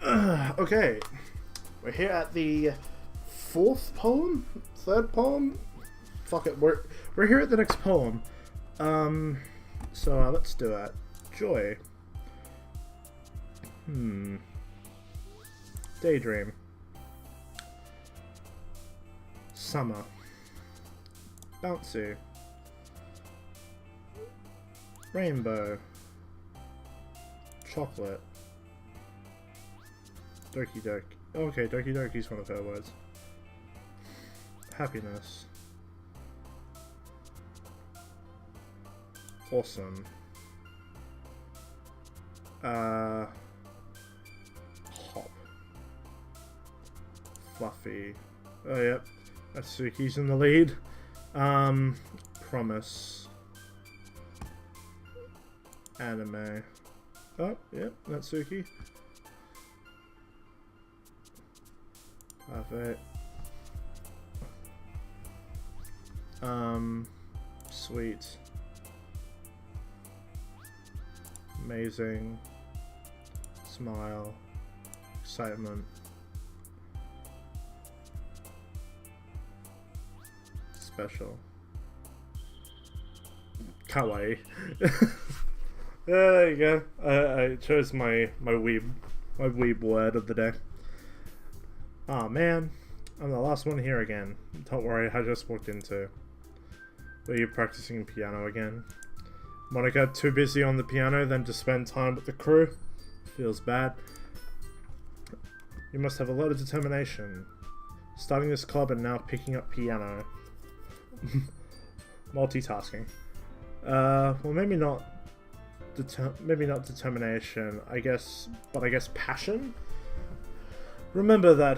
Okay, we're here at the third poem. Fuck it, we're here at the next poem. So let's do it. Joy. Daydream. Summer. Bouncy. Rainbow. Chocolate. Doki Doki. Okay, Doki Doki is one of her words. Happiness. Awesome. Hop. Fluffy. Oh, yep. Natsuki's in the lead. Promise. Anime. Oh, yep, Natsuki. Perfect. Sweet. Amazing. Smile. Excitement. Special. Kawaii. There you go. I chose my weeb word of the day. Oh man, I'm the last one here again. Don't worry, I just walked into. Were you practicing piano again? Monica too busy on the piano than to spend time with the crew? Feels bad. You must have a lot of determination. Starting this club and now picking up piano. Multitasking. Well maybe not determination, I guess, but I guess passion? Remember that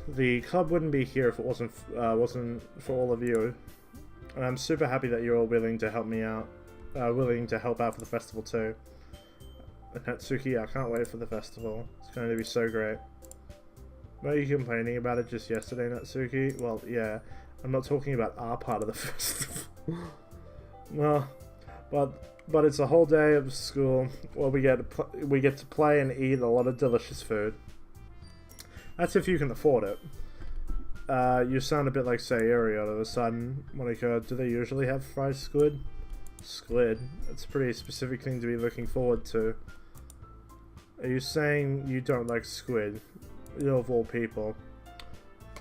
the club wouldn't be here if it wasn't for all of you. And I'm super happy that you're all willing to help me out. Willing to help out for the festival too. Natsuki, I can't wait for the festival. It's going to be so great. Were you complaining about it just yesterday, Natsuki? Well, yeah. I'm not talking about our part of the festival. No, but it's a whole day of school where we get to play and eat a lot of delicious food. That's if you can afford it. You sound a bit like Sayuri all of a sudden. Monica, do they usually have fried squid? Squid? That's a pretty specific thing to be looking forward to. Are you saying you don't like squid? You of all people.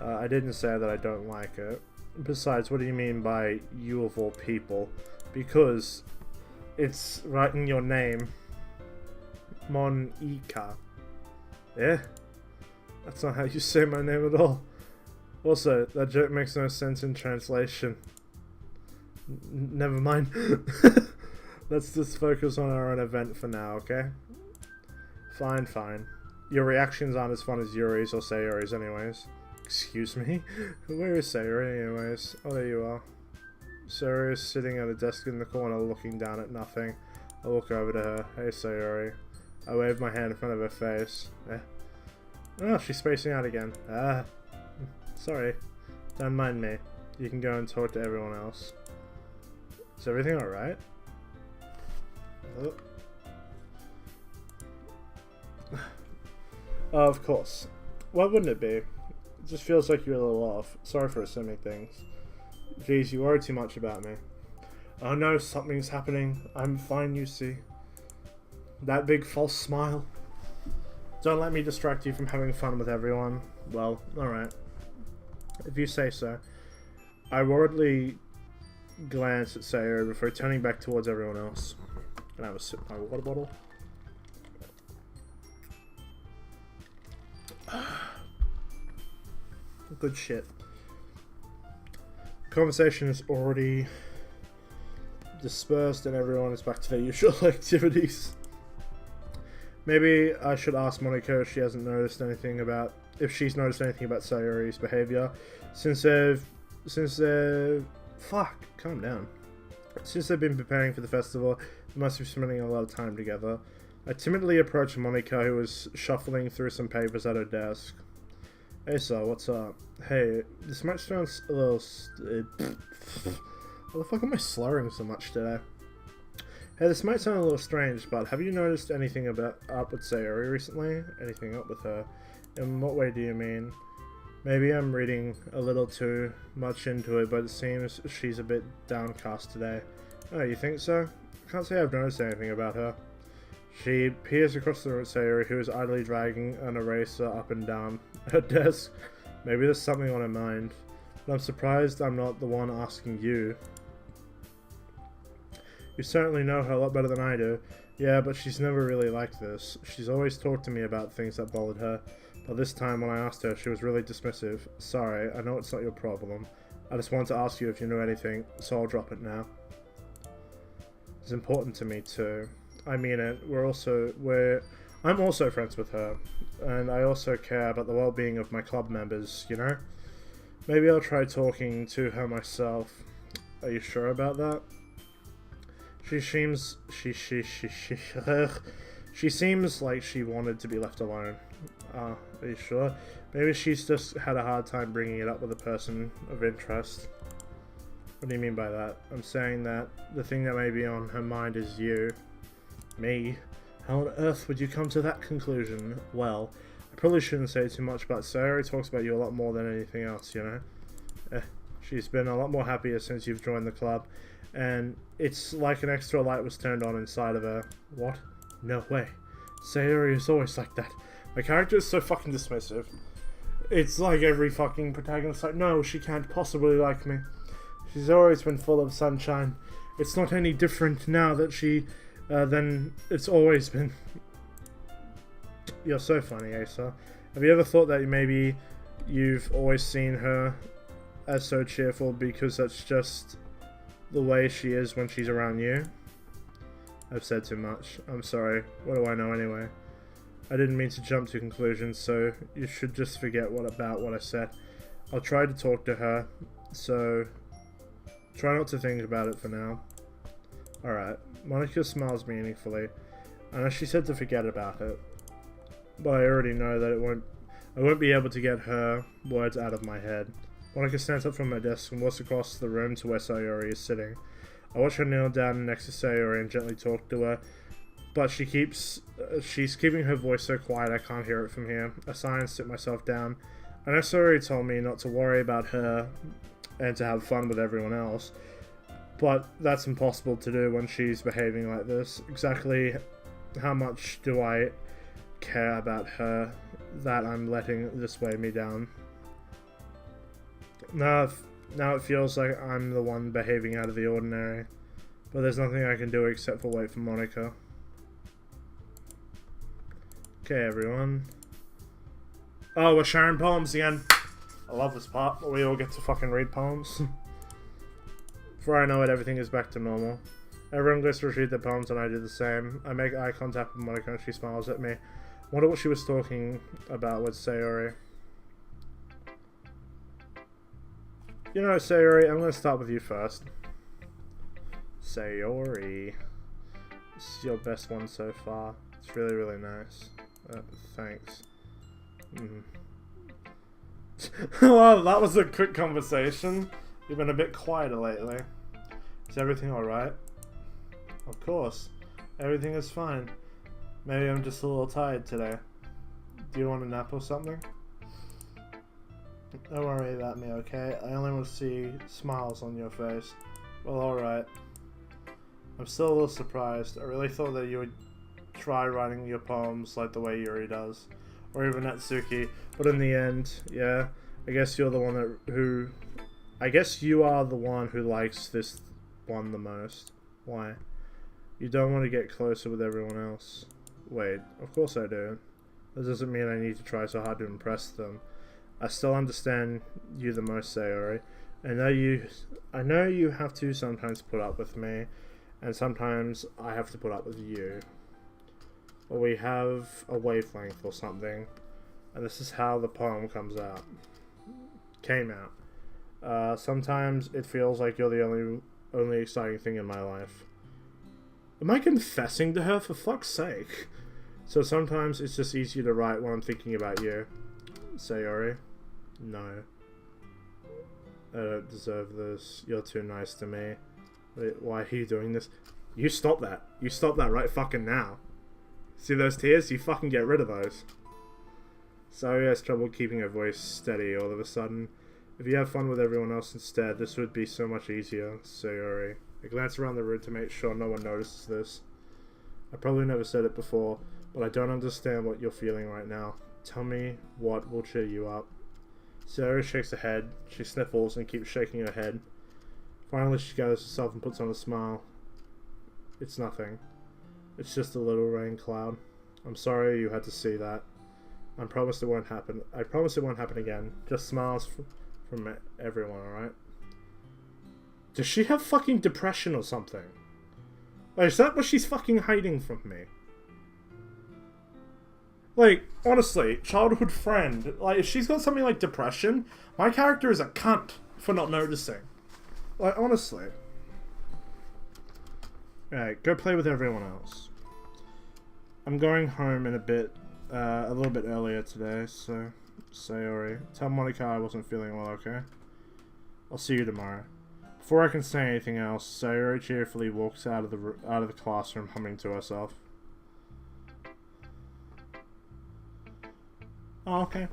I didn't say that I don't like it. Besides, what do you mean by you of all people? Because it's right in your name. Monika. Yeah? That's not how you say my name at all. Also, that joke makes no sense in translation. Never mind. Let's just focus on our own event for now, okay? Fine, fine. Your reactions aren't as fun as Yuri's or Sayori's anyways. Excuse me? Where is Sayori anyways? Oh, there you are. Sayori is sitting at a desk in the corner looking down at nothing. I look over to her. Hey, Sayori. I wave my hand in front of her face. Oh, she's spacing out again. Ah. Sorry. Don't mind me. You can go and talk to everyone else. Is everything alright? Oh, of course. Why wouldn't it be? It just feels like you're a little off. Sorry for assuming things. Jeez, you worry too much about me. Oh no, something's happening. I'm fine, you see. That big false smile. Don't let me distract you from having fun with everyone. Well, alright. If you say so. I worriedly glanced at Sayori before turning back towards everyone else. Can I have a sip of my water bottle? Good shit. Conversation is already dispersed and everyone is back to their usual activities. Maybe I should ask Monica if she hasn't noticed anything about Sayori's behavior since fuck, calm down. Since they've been preparing for the festival, they must be spending a lot of time together. I timidly approached Monica, who was shuffling through some papers at her desk. Hey, sir, what's up? Hey, this might sound a little... Why the fuck am I slurring so much today? Hey, this might sound a little strange, but have you noticed anything up with Sayori recently? Anything up with her? In what way do you mean? Maybe I'm reading a little too much into it, but it seems she's a bit downcast today. Oh, you think so? I can't say I've noticed anything about her. She peers across the room at Sayori, who is idly dragging an eraser up and down her desk. Maybe there's something on her mind. But I'm surprised I'm not the one asking you. You certainly know her a lot better than I do. Yeah, but she's never really like this. She's always talked to me about things that bothered her. But this time when I asked her, she was really dismissive. Sorry, I know it's not your problem. I just wanted to ask you if you knew anything, so I'll drop it now. It's important to me too. I mean it. I'm also friends with her. And I also care about the well-being of my club members, you know? Maybe I'll try talking to her myself. Are you sure about that? She seems like she wanted to be left alone. Are you sure? Maybe she's just had a hard time bringing it up with a person of interest. What do you mean by that? I'm saying that the thing that may be on her mind is you. Me? How on earth would you come to that conclusion? Well, I probably shouldn't say too much, but Sayori talks about you a lot more than anything else, you know? She's been a lot more happier since you've joined the club. And it's like an extra light was turned on inside of her. What? No way. Sayori is always like that. My character is so fucking dismissive. It's like every fucking protagonist like, no, she can't possibly like me. She's always been full of sunshine. It's not any different now that she, than it's always been. You're so funny, Asa. Have you ever thought that maybe you've always seen her as so cheerful because that's just the way she is when she's around you? I've said too much. I'm sorry. What do I know anyway? I didn't mean to jump to conclusions, so you should just forget about what I said. I'll try to talk to her, so try not to think about it for now. Alright. Monica smiles meaningfully. I know she said to forget about it, but I already know that I won't be able to get her words out of my head. Monica stands up from her desk and walks across the room to where Sayori is sitting. I watch her kneel down next to Sayori and gently talk to her, but she's keeping her voice so quiet I can't hear it from here. I sigh and sit myself down. I know Sayori told me not to worry about her and to have fun with everyone else, but that's impossible to do when she's behaving like this. Exactly how much do I care about her that I'm letting this weigh me down? Now it feels like I'm the one behaving out of the ordinary, but there's nothing I can do except for wait for Monica. Okay, everyone. Oh, we're sharing poems again. I love this part where we all get to fucking read poems. Before I know it, everything is back to normal. Everyone goes to read their poems and I do the same. I make eye contact with Monica and she smiles at me. Wonder what she was talking about with Sayori. You know, Sayori, I'm going to start with you first. Sayori. This is your best one so far. It's really, really nice. Thanks. Well, that was a quick conversation. You've been a bit quieter lately. Is everything alright? Of course. Everything is fine. Maybe I'm just a little tired today. Do you want a nap or something? Don't worry about me, okay? I only want to see smiles on your face. Well, alright. I'm still a little surprised. I really thought that you would try writing your poems like the way Yuri does. Or even Natsuki. But in the end, yeah, I guess you're the one I guess you are the one who likes this one the most. Why? You don't want to get closer with everyone else. Wait, of course I do. That doesn't mean I need to try so hard to impress them. I still understand you the most, Sayori. I know you have to sometimes put up with me, and sometimes I have to put up with you. Or we have a wavelength or something, and this is how the poem came out. Sometimes it feels like you're the only exciting thing in my life. Am I confessing to her, for fuck's sake? So sometimes it's just easier to write when I'm thinking about you. Sayori? No. I don't deserve this. You're too nice to me. Wait, why are you doing this? You stop that. You stop that right fucking now. See those tears? You fucking get rid of those. Sayori has trouble keeping her voice steady all of a sudden. If you have fun with everyone else instead, this would be so much easier, Sayori. I glance around the room to make sure no one notices this. I probably never said it before, but I don't understand what you're feeling right now. Tell me what will cheer you up. Sayori shakes her head. She sniffles and keeps shaking her head. Finally, she gathers herself and puts on a smile. It's nothing. It's just a little rain cloud. I'm sorry you had to see that. I promise it won't happen. I promise it won't happen again. Just smiles from everyone, alright? Does she have fucking depression or something? Like, is that what she's fucking hiding from me? Like, honestly, childhood friend. Like, if she's got something like depression, my character is a cunt for not noticing. Like, honestly. Alright, go play with everyone else. I'm going home in a bit, a little bit earlier today, so Sayori, tell Monica I wasn't feeling well, okay? I'll see you tomorrow. Before I can say anything else, Sayori cheerfully walks out of the classroom, humming to herself. Oh, okay.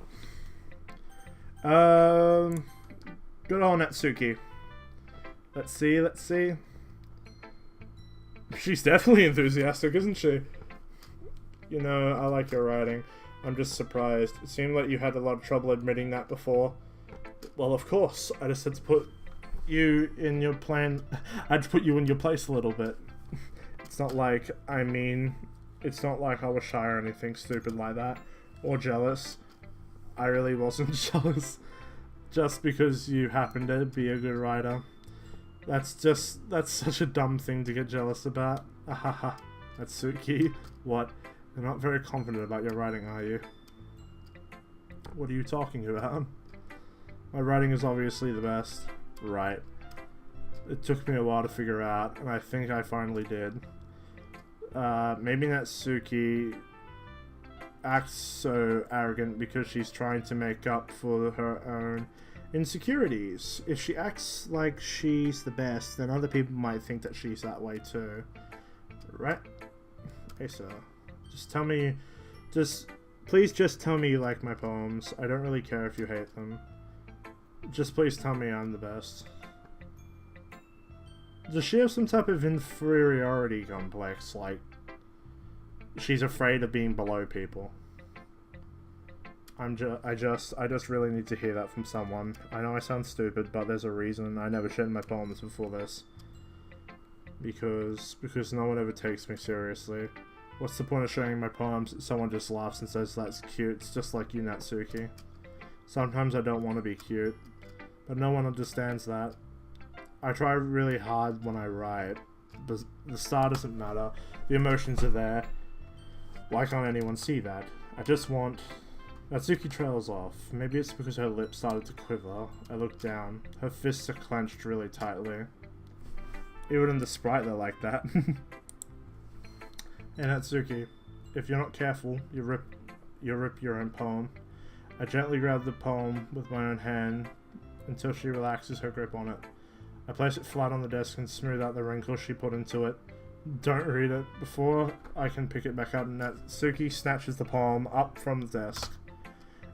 Good old Natsuki. Let's see. She's definitely enthusiastic, isn't she? You know, I like your writing. I'm just surprised. It seemed like you had a lot of trouble admitting that before. Well, of course. I just had to put you in your plan. I had to put you in your place a little bit. It's not like, it's not like I was shy or anything stupid like that. Or jealous. I really wasn't jealous. Just because you happen to be a good writer. That's such a dumb thing to get jealous about. Ahaha. Natsuki. What? You're not very confident about your writing, are you? What are you talking about? My writing is obviously the best. Right. It took me a while to figure out, and I think I finally did. Maybe Natsuki acts so arrogant because she's trying to make up for her own insecurities. If she acts like she's the best, then other people might think that she's that way too. Right? Hey, sir. Please just tell me you like my poems. I don't really care if you hate them. Just please tell me I'm the best. Does she have some type of inferiority complex, like she's afraid of being below people? I just really need to hear that from someone. I know I sound stupid, but there's a reason I never shared my poems before this. Because no one ever takes me seriously. What's the point of sharing my poems? Someone just laughs and says that's cute. It's just like you, Natsuki. Sometimes I don't want to be cute, but no one understands that. I try really hard when I write. The style doesn't matter. The emotions are there. Why can't anyone see that? I just want... Natsuki trails off. Maybe it's because her lips started to quiver. I look down. Her fists are clenched really tightly. Even in the sprite they're like that. Hey Natsuki, if you're not careful, you rip your own poem. I gently grab the poem with my own hand until she relaxes her grip on it. I place it flat on the desk and smooth out the wrinkles she put into it. Don't read it. Before I can pick it back up, Natsuki snatches the poem up from the desk.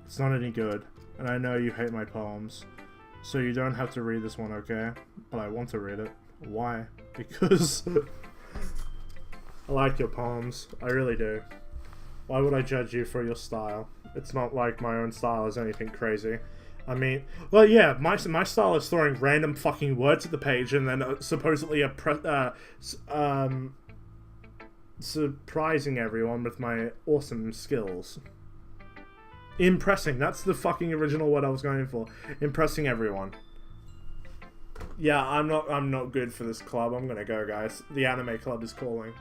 It's not any good, and I know you hate my poems, so you don't have to read this one, okay? But I want to read it. Why? Because I like your poems. I really do. Why would I judge you for your style? It's not like my own style is anything crazy. I mean, well, yeah, my style is throwing random fucking words at the page and then supposedly surprising everyone with my awesome skills. Impressing, that's the fucking original word I was going for. Impressing everyone. Yeah, I'm not good for this club. I'm gonna go, guys. The anime club is calling.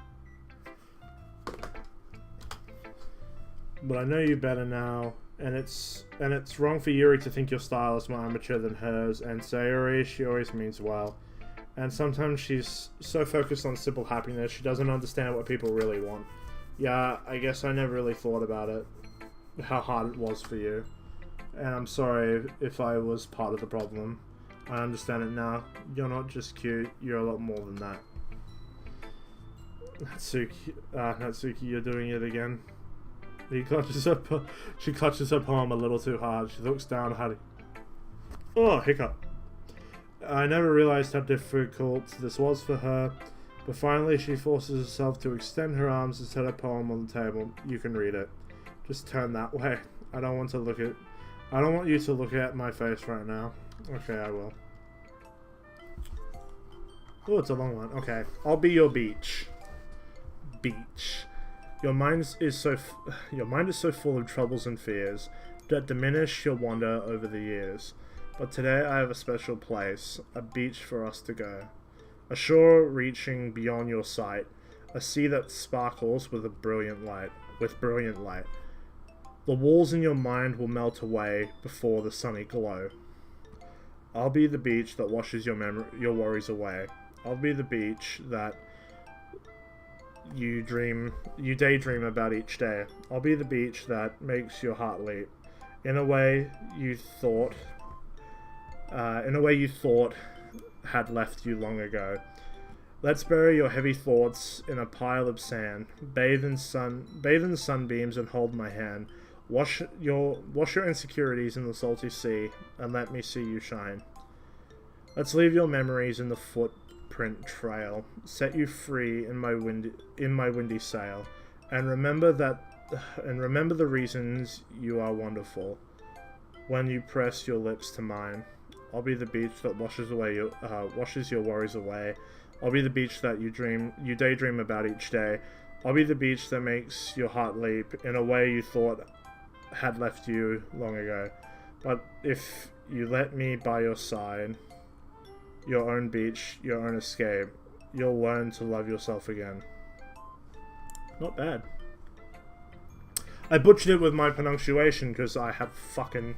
But I know you better now, and it's wrong for Yuri to think your style is more amateur than hers, and Sayori, she always means well. And sometimes she's so focused on simple happiness, she doesn't understand what people really want. Yeah, I guess I never really thought about it, how hard it was for you. And I'm sorry if I was part of the problem. I understand it now. You're not just cute, you're a lot more than that. Natsuki, you're doing it again. She clutches her palm a little too hard. She looks down at it. Oh, hiccup. I never realized how difficult this was for her, but finally she forces herself to extend her arms and set her palm on the table. You can read it. Just turn that way. I don't want you to look at my face right now. Okay, I will. Oh, it's a long one. Okay. I'll be your beach. Beach. Your mind is so full of troubles and fears that diminish your wonder over the years. But today I have a special place, a beach for us to go. A shore reaching beyond your sight, a sea that sparkles with brilliant light. The walls in your mind will melt away before the sunny glow. I'll be the beach that washes your worries away. I'll be the beach that you daydream about each day. I'll be the beach that makes your heart leap. In a way you thought had left you long ago. Let's bury your heavy thoughts in a pile of sand. Bathe in the sunbeams and hold my hand. Wash your insecurities in the salty sea and let me see you shine. Let's leave your memories in the footprint trail. Set you free in my windy sail. And remember the reasons you are wonderful. When you press your lips to mine. I'll be the beach that washes your worries away. I'll be the beach that you daydream about each day. I'll be the beach that makes your heart leap in a way you thought had left you long ago. But if you let me by your side, your own beach, your own escape, you'll learn to love yourself again. Not bad. I butchered it with my pronunciation because I have fucking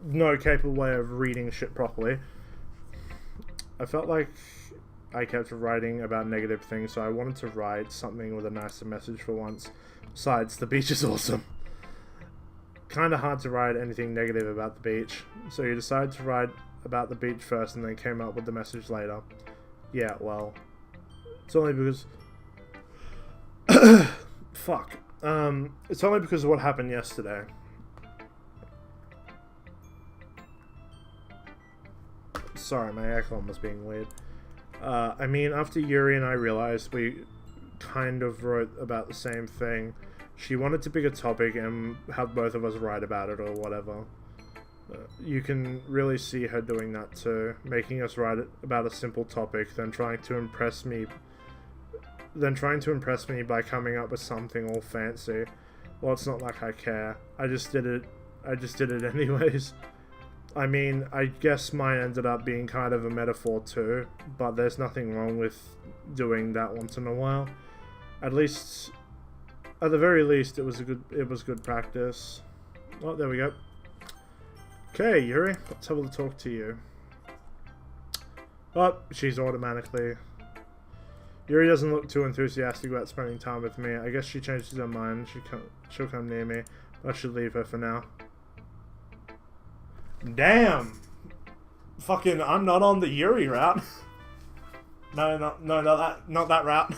no capable way of reading shit properly. I felt like I kept writing about negative things, so I wanted to write something with a nicer message for once. Besides, the beach is awesome. Kinda hard to write anything negative about the beach, so you decided to write about the beach first and then came up with the message later. Yeah, well, it's only because... Fuck. It's only because of what happened yesterday. Sorry, my aircon was being weird. I mean, after Yuri and I realized we kind of wrote about the same thing, she wanted to pick a topic and have both of us write about it or whatever. You can really see her doing that too, making us write about a simple topic, then trying to impress me by coming up with something all fancy. Well, it's not like I care. I just did it anyways. I mean, I guess mine ended up being kind of a metaphor too, but there's nothing wrong with doing that once in a while. At the very least, it was good practice. Oh, there we go. Okay, Yuri, let's have a talk to you. Oh, she's automatically... Yuri doesn't look too enthusiastic about spending time with me. I guess she changes her mind. She'll come near me, but I should leave her for now. Damn! Fucking, I'm not on the Yuri route. No, not that route.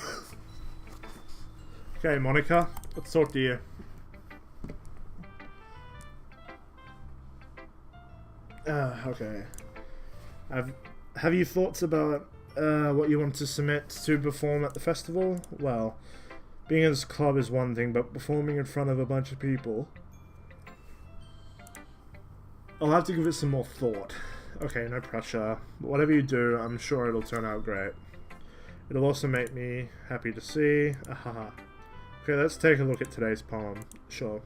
Okay, Monica, let's talk to you. Okay. Have you thoughts about what you want to submit to perform at the festival? Well, being in this club is one thing, but performing in front of a bunch of people... I'll have to give it some more thought. Okay, no pressure. But whatever you do, I'm sure it'll turn out great. It'll also make me happy to see. Ahaha. Okay, let's take a look at today's poem. Sure.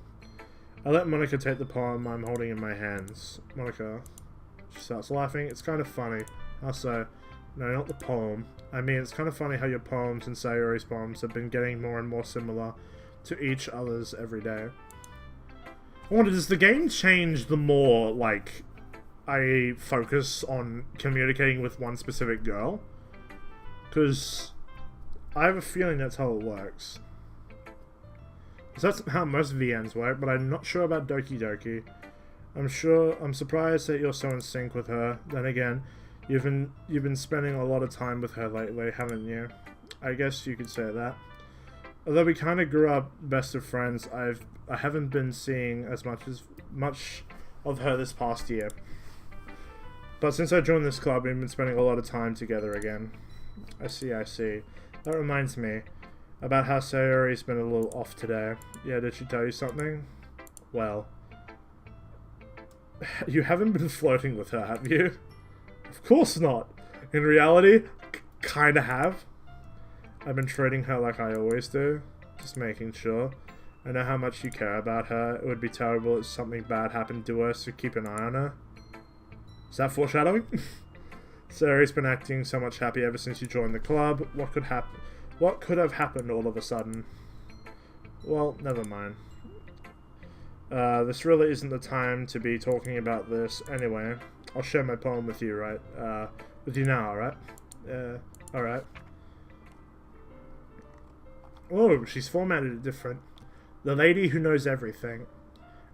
I let Monica take the poem I'm holding in my hands. Monica. She starts laughing. It's kind of funny. How so? No, not the poem. I mean, it's kind of funny how your poems and Sayori's poems have been getting more and more similar to each other's every day. I wonder, does the game change the more, like, I focus on communicating with one specific girl? Because I have a feeling that's how it works. Because that's how most VNs work, but I'm not sure about Doki Doki. I'm surprised that you're so in sync with her. Then again, you've been spending a lot of time with her lately, haven't you? I guess you could say that. Although we kind of grew up best of friends, I haven't been seeing as much of her this past year. But since I joined this club, we've been spending a lot of time together again. I see. That reminds me about how Sayori's been a little off today. Yeah, did she tell you something? Well, you haven't been flirting with her, have you? Of course not. In reality, kinda have. I've been treating her like I always do, just making sure. I know how much you care about her. It would be terrible if something bad happened to her, so keep an eye on her. Is that foreshadowing? Sayori's been acting so much happy ever since you joined the club. What could have happened all of a sudden? Well, never mind. This really isn't the time to be talking about this anyway. I'll share my poem with you, right? With you now, alright? Alright. Oh, she's formatted it different. The Lady Who Knows Everything.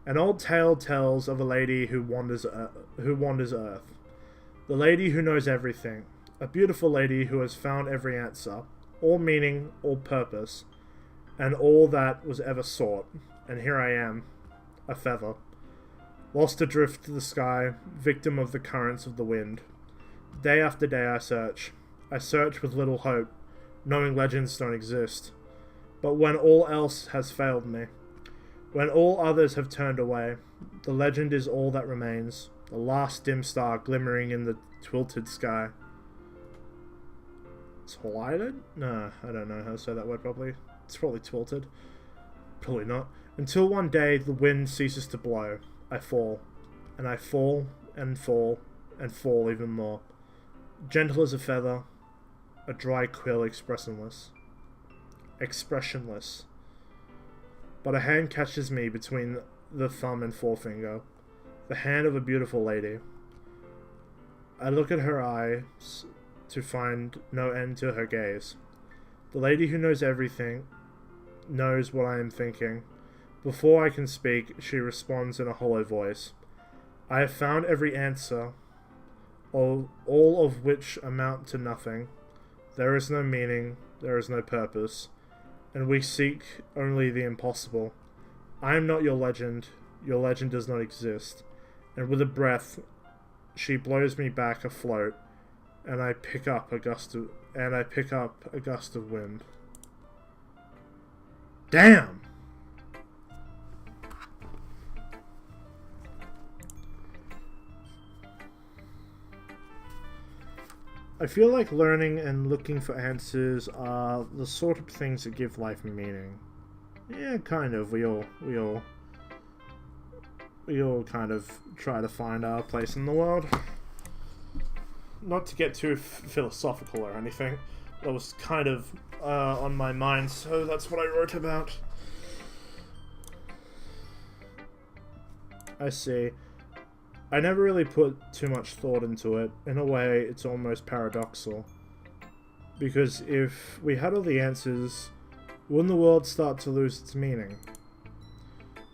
An old tale tells of a lady who wanders Earth. The lady who knows everything. A beautiful lady who has found every answer, all meaning, all purpose, and all that was ever sought. And here I am, a feather, lost adrift to the sky, victim of the currents of the wind. Day after day I search. I search with little hope, knowing legends don't exist. But when all else has failed me, when all others have turned away, the legend is all that remains, the last dim star glimmering in the tilted sky. Twilighted? No, I don't know how to say that word properly. It's probably tilted. Probably not. Until one day the wind ceases to blow. I fall. And I fall, and fall, and fall even more. Gentle as a feather, a dry quill expressionless. But a hand catches me between the thumb and forefinger. The hand of a beautiful lady. I look at her eyes to find no end to her gaze. The lady who knows everything knows what I am thinking. Before I can speak, she responds in a hollow voice. I have found every answer, all of which amount to nothing. There is no meaning, there is no purpose, and we seek only the impossible. I am not your legend does not exist. And with a breath, she blows me back afloat, and I pick up a gust of wind. Damn! I feel like learning and looking for answers are the sort of things that give life meaning. Yeah, kind of. We all kind of try to find our place in the world. Not to get too philosophical or anything. That was kind of on my mind, so that's what I wrote about. I see. I never really put too much thought into it. In a way, it's almost paradoxical. Because if we had all the answers, wouldn't the world start to lose its meaning?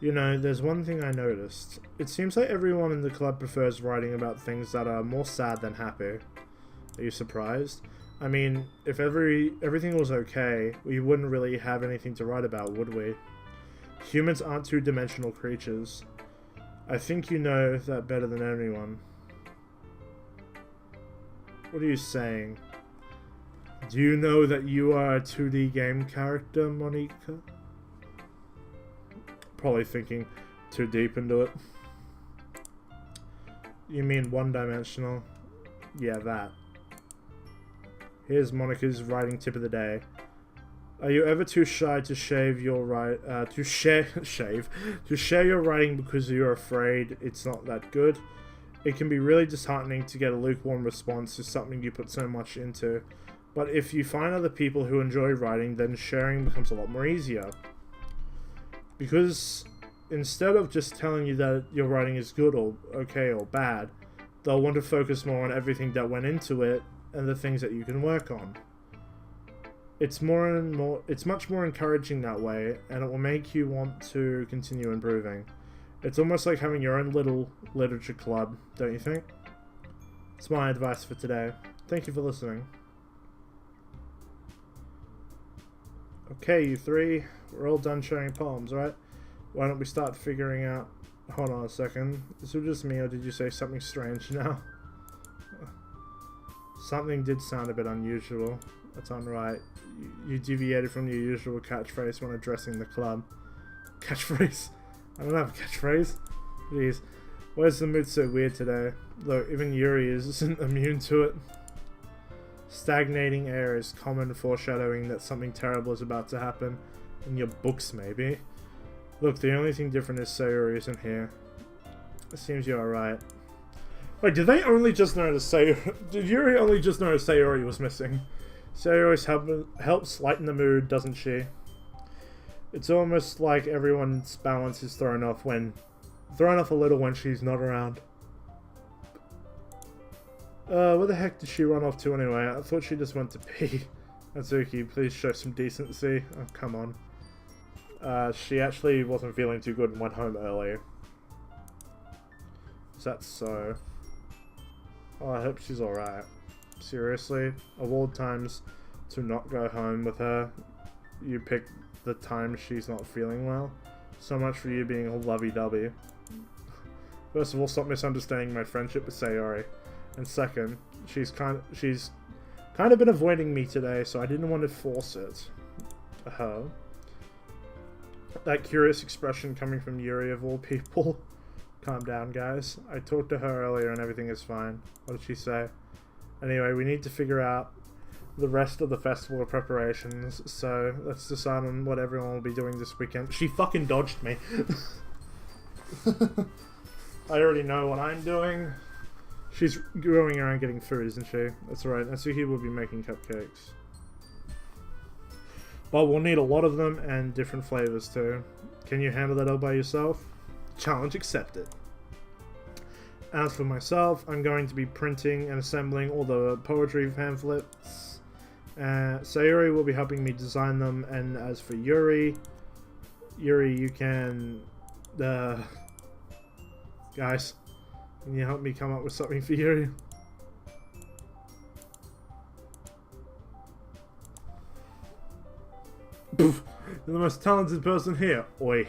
You know, there's one thing I noticed. It seems like everyone in the club prefers writing about things that are more sad than happy. Are you surprised? I mean, if everything was okay, we wouldn't really have anything to write about, would we? Humans aren't two-dimensional creatures. I think you know that better than anyone. What are you saying? Do you know that you are a 2D game character, Monica? Probably thinking too deep into it. You mean one-dimensional? Yeah, that. Here's Monica's writing tip of the day. Are you ever too shy to share your writing because you're afraid it's not that good? It can be really disheartening to get a lukewarm response to something you put so much into. But if you find other people who enjoy writing, then sharing becomes a lot more easier. Because instead of just telling you that your writing is good or okay or bad, they'll want to focus more on everything that went into it and the things that you can work on. It's much more encouraging that way, and it will make you want to continue improving. It's almost like having your own little literature club, don't you think? It's my advice for today. Thank you for listening. Okay, you three, we're all done sharing poems, right? Why don't we start figuring out... Hold on a second. Is it just me, or did you say something strange now? Something did sound a bit unusual. That's unright. You deviated from your usual catchphrase when addressing the club. Catchphrase? I don't have a catchphrase. Jeez. Why is the mood so weird today? Look, even Yuri isn't immune to it. Stagnating air is common foreshadowing that something terrible is about to happen. In your books, maybe. Look, the only thing different is Sayori isn't here. It seems you are right. Wait, did they only just notice Sayori? Did Yuri only just notice Sayori was missing? Sayori helps lighten the mood, doesn't she? It's almost like everyone's balance is thrown off a little when she's not around. Where the heck did she run off to anyway? I thought she just went to pee. Natsuki, please show some decency. Oh, come on. She actually wasn't feeling too good and went home early. Is that so? Oh, I hope she's alright. Seriously? Of all times to not go home with her, you pick the time she's not feeling well? So much for you being all lovey-dovey. First of all, stop misunderstanding my friendship with Sayori. And second, she's kind of been avoiding me today, so I didn't want to force it. That curious expression coming from Yuri of all people. Calm down, guys. I talked to her earlier and everything is fine. What did she say? Anyway, we need to figure out the rest of the festival preparations, so let's decide on what everyone will be doing this weekend. She fucking dodged me. I already know what I'm doing. She's going around getting food, isn't she? That's right. Natsuki will be making cupcakes. But we'll need a lot of them and different flavors too. Can you handle that all by yourself? Challenge accepted. As for myself, I'm going to be printing and assembling all the poetry pamphlets. Sayori will be helping me design them, and as for Yuri, you can... Guys, can you help me come up with something for Yuri? Poof! You're the most talented person here. Oi.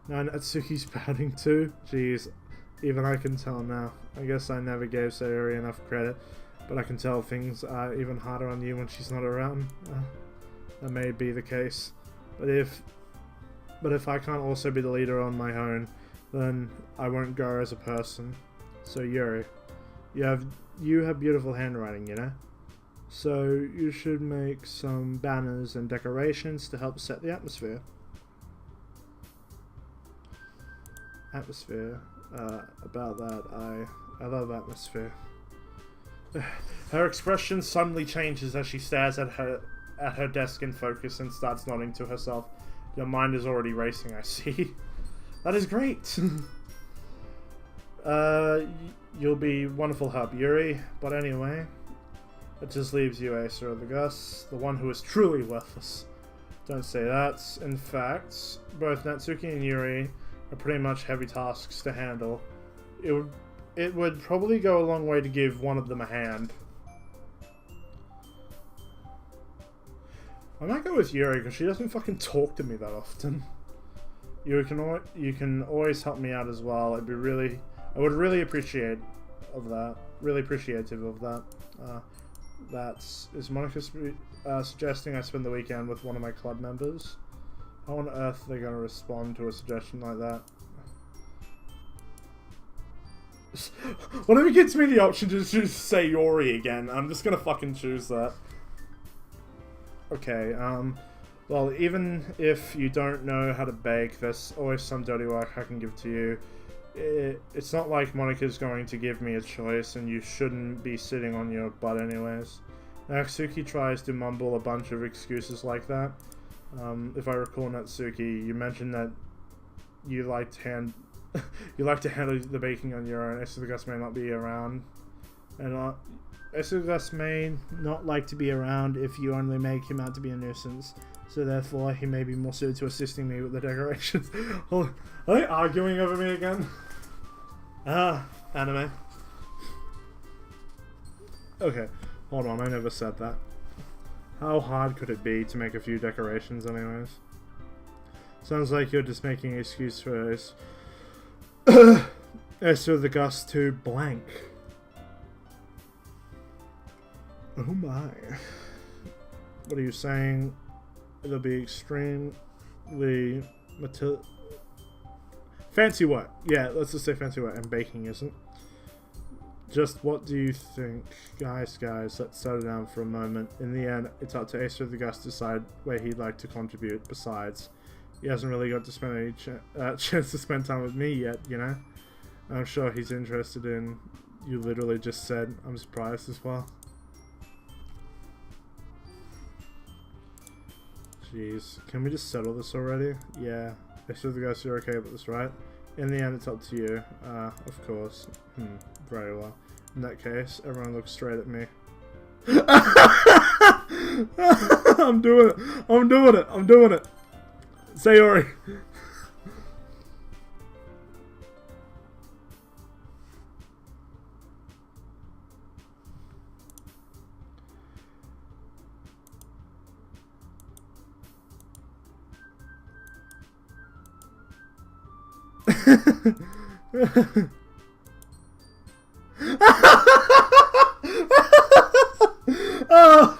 Now Natsuki's pouting too. Jeez, even I can tell now. I guess I never gave Sayori enough credit, but I can tell things are even harder on you when she's not around. That may be the case, but if I can't also be the leader on my own, then I won't grow as a person. So Yuri, you have beautiful handwriting, you know? So you should make some banners and decorations to help set the atmosphere. About that, I love atmosphere. Her expression suddenly changes as she stares at her desk in focus and starts nodding to herself. Your mind is already racing, I see. That is great! You'll be wonderful help, Yuri. But anyway, it just leaves you, Acer of the Gus, the one who is truly worthless. Don't say that. In fact, both Natsuki and Yuri are pretty much heavy tasks to handle. It would probably go a long way to give one of them a hand. I might go with Yuri because she doesn't fucking talk to me that often. You can always help me out as well. I would really appreciate of that. Really appreciative of that. Is Monica suggesting I spend the weekend with one of my club members? How on earth are they going to respond to a suggestion like that? Whatever gets me the option to choose Sayori again, I'm just going to fucking choose that. Okay, well, even if you don't know how to bake, there's always some dirty work I can give to you. It's not like Monica's going to give me a choice, and you shouldn't be sitting on your butt anyways. Natsuki tries to mumble a bunch of excuses like that. If I recall, Natsuki, you mentioned that you like to handle the baking on your own. Gus may not be around, and Gus may not like to be around if you only make him out to be a nuisance. So therefore, he may be more suited to assisting me with the decorations. Are they arguing over me again? Ah, anime. Okay, hold on, I never said that. How hard could it be to make a few decorations anyways? Sounds like you're just making an excuse for us. Esther the Gust to blank. Oh my. What are you saying? It'll be extremely fancy what? Yeah, let's just say fancy what, and baking isn't. Just what do you think? Guys, let's settle down for a moment. In the end, it's up to Acer of the Gust to decide where he'd like to contribute. Besides, he hasn't really got to spend any chance to spend time with me yet, you know? I'm sure he's interested in... You literally just said, I'm surprised as well. Jeez, can we just settle this already? Yeah, Acer of the Gust, you're okay with this, right? In the end, it's up to you. Of course. Very well. In that case, everyone looks straight at me. I'm doing it. I'm doing it. I'm doing it. Sayori. Oh,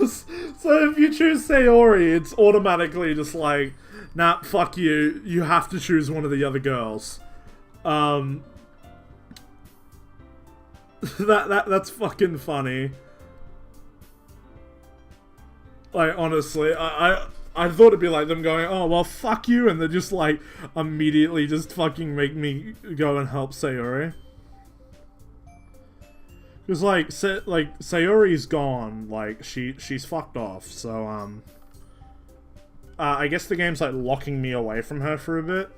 so if you choose Sayori, it's automatically just like, nah, fuck you. You have to choose one of the other girls. That's fucking funny. Like, honestly, I thought it'd be like them going, oh, well, fuck you, and they just, like, immediately just fucking make me go and help Sayori. Because, like, Sayori's gone, like, she's fucked off, so, I guess the game's, like, locking me away from her for a bit.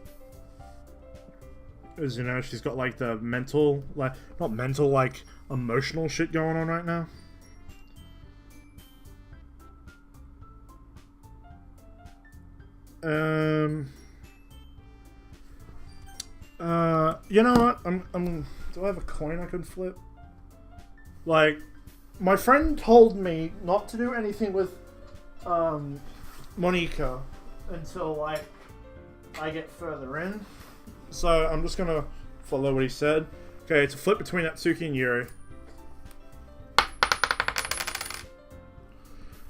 As you know, she's got, like, the mental, like, not mental, like, emotional shit going on right now. You know what? Do I have a coin I can flip? Like, my friend told me not to do anything with, Monika until, like, I get further in. So, I'm just gonna follow what he said. Okay, it's a flip between Natsuki and Yuri.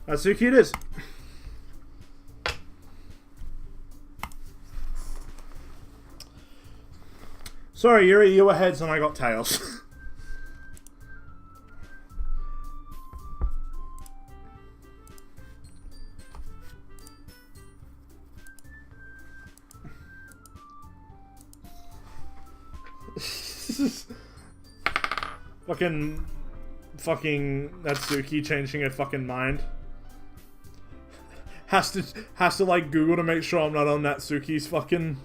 Natsuki it is. Sorry, Yuri, you were heads and I got tails. Fucking Natsuki changing her fucking mind. Has to like Google to make sure I'm not on Natsuki's fucking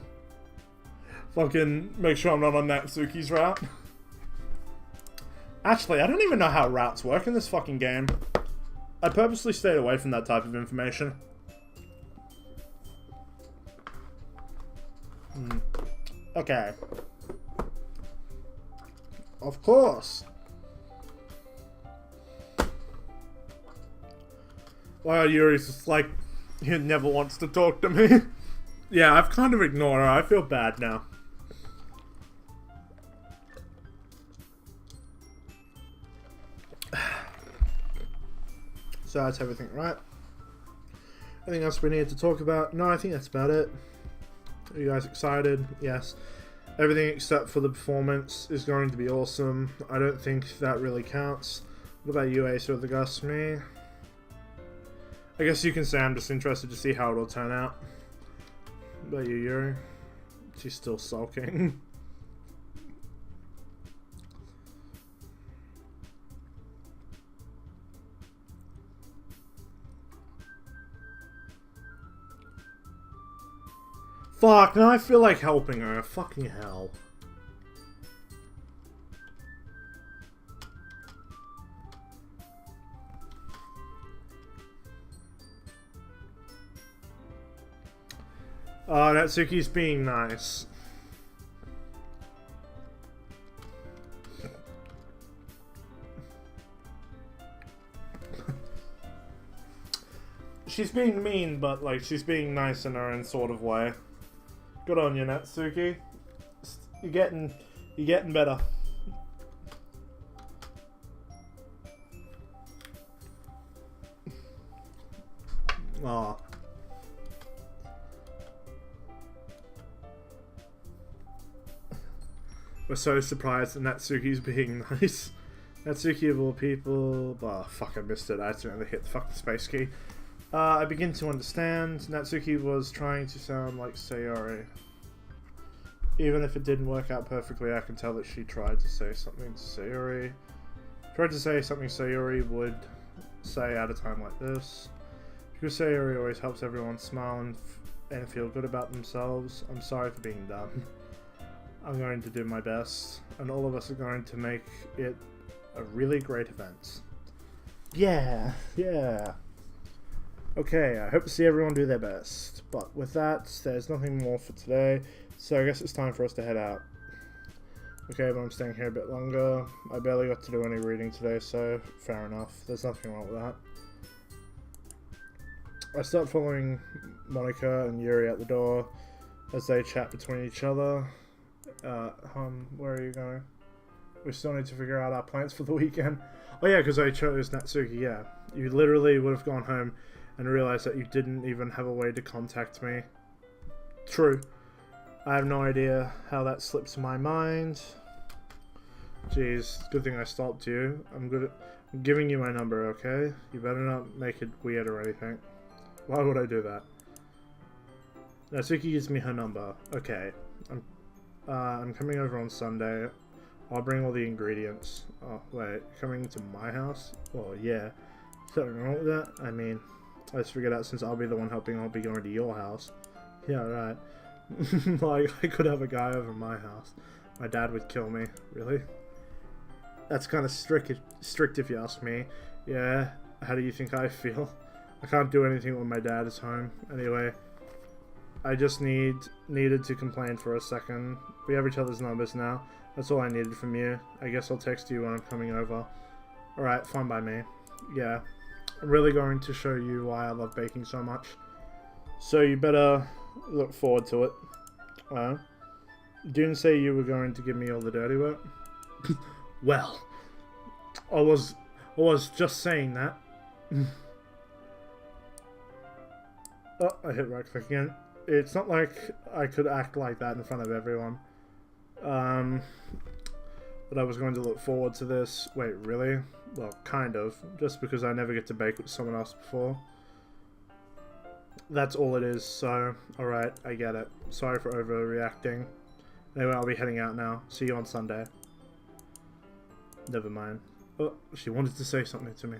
make sure I'm not on Natsuki's route. Actually, I don't even know how routes work in this fucking game. I purposely stayed away from that type of information. Okay. Of course. Wow, Yuri's just like, he never wants to talk to me. Yeah, I've kind of ignored her. I feel bad now. So that's everything, right? Anything else we need to talk about? No, I think that's about it. Are you guys excited? Yes. Everything except for the performance is going to be awesome. I don't think that really counts. What about you, Acer of the Gust? Me? I guess you can say I'm just interested to see how it'll turn out. What about you, Yuri? She's still sulking. Fuck, now I feel like helping her. Fucking hell. Oh, Natsuki's being nice. She's being mean, but like she's being nice in her own sort of way. Good on you, Natsuki. You're getting better. Aw. We're so surprised that Natsuki's being nice. Natsuki of all people. Oh, fuck, I missed it. I accidentally hit the fucking space key. I begin to understand. Natsuki was trying to sound like Sayori. Even if it didn't work out perfectly, I can tell that she tried to say something to Sayori. Tried to say something Sayori would say at a time like this. Because Sayori always helps everyone smile and feel good about themselves. I'm sorry for being dumb. I'm going to do my best, and all of us are going to make it a really great event. Yeah. Okay, I hope to see everyone do their best. But with that, there's nothing more for today, so I guess it's time for us to head out. Okay, but I'm staying here a bit longer. I barely got to do any reading today, so fair enough. There's nothing wrong with that. I start following Monica and Yuri at the door as they chat between each other. Where are you going? We still need to figure out our plans for the weekend. Oh yeah, because I chose Natsuki, yeah. You literally would have gone home and realized that you didn't even have a way to contact me. True. I have no idea how that slipped my mind. Jeez, good thing I stopped you. I'm giving you my number, okay? You better not make it weird or anything. Why would I do that? Natsuki gives me her number. Okay. I'm coming over on Sunday. I'll bring all the ingredients. Oh, wait. Coming to my house? Oh, yeah. Something wrong with that? I mean, I just figured out since I'll be the one helping, I'll be going to your house. Yeah, right. Like, I could have a guy over my house. My dad would kill me. Really? That's kind of strict if you ask me. Yeah, how do you think I feel? I can't do anything when my dad is home. Anyway, I just needed to complain for a second. We have each other's numbers now. That's all I needed from you. I guess I'll text you when I'm coming over. Alright, fine by me. Yeah, I'm really going to show you why I love baking so much. So you better look forward to it. Didn't say you were going to give me all the dirty work? Well, I was just saying that. Oh, I hit right click again. It's not like I could act like that in front of everyone. But I was going to look forward to this. Wait, really? Well, kind of. Just because I never get to bake with someone else before. That's all it is, so alright, I get it. Sorry for overreacting. Anyway, I'll be heading out now. See you on Sunday. Never mind. Oh, she wanted to say something to me.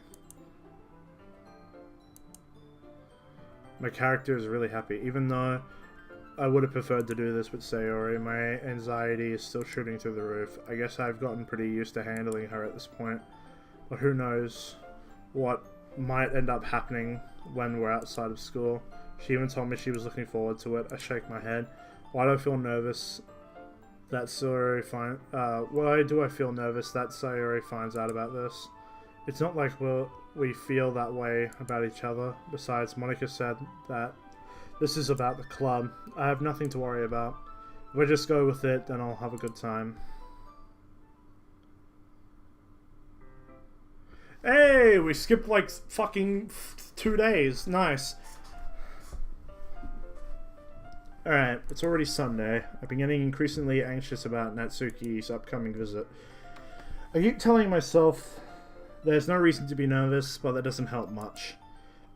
My character is really happy, even though I would have preferred to do this with Sayori. My anxiety is still shooting through the roof. I guess I've gotten pretty used to handling her at this point. But who knows what might end up happening when we're outside of school. She even told me she was looking forward to it. I shake my head. Why do I feel nervous that Sayori why do I feel nervous that Sayori finds out about this? It's not like we feel that way about each other. Besides, Monica said that this is about the club. I have nothing to worry about. If I just go with it, then I'll have a good time. Hey, we skipped like fucking 2 days. Nice. Alright, it's already Sunday. I've been getting increasingly anxious about Natsuki's upcoming visit. I keep telling myself there's no reason to be nervous, but that doesn't help much.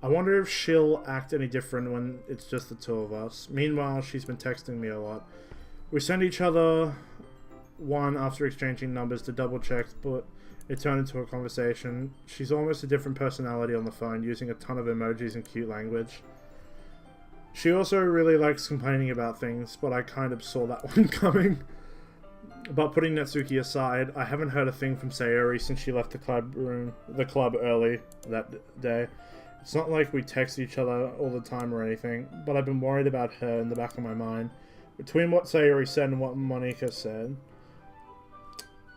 I wonder if she'll act any different when it's just the two of us. Meanwhile, she's been texting me a lot. We send each other one after exchanging numbers to double check, but it turned into a conversation. She's almost a different personality on the phone, using a ton of emojis and cute language. She also really likes complaining about things, but I kind of saw that one coming. But putting Natsuki aside, I haven't heard a thing from Sayori since she left the club early that day. It's not like we text each other all the time or anything, but I've been worried about her in the back of my mind. Between what Sayori said and what Monika said,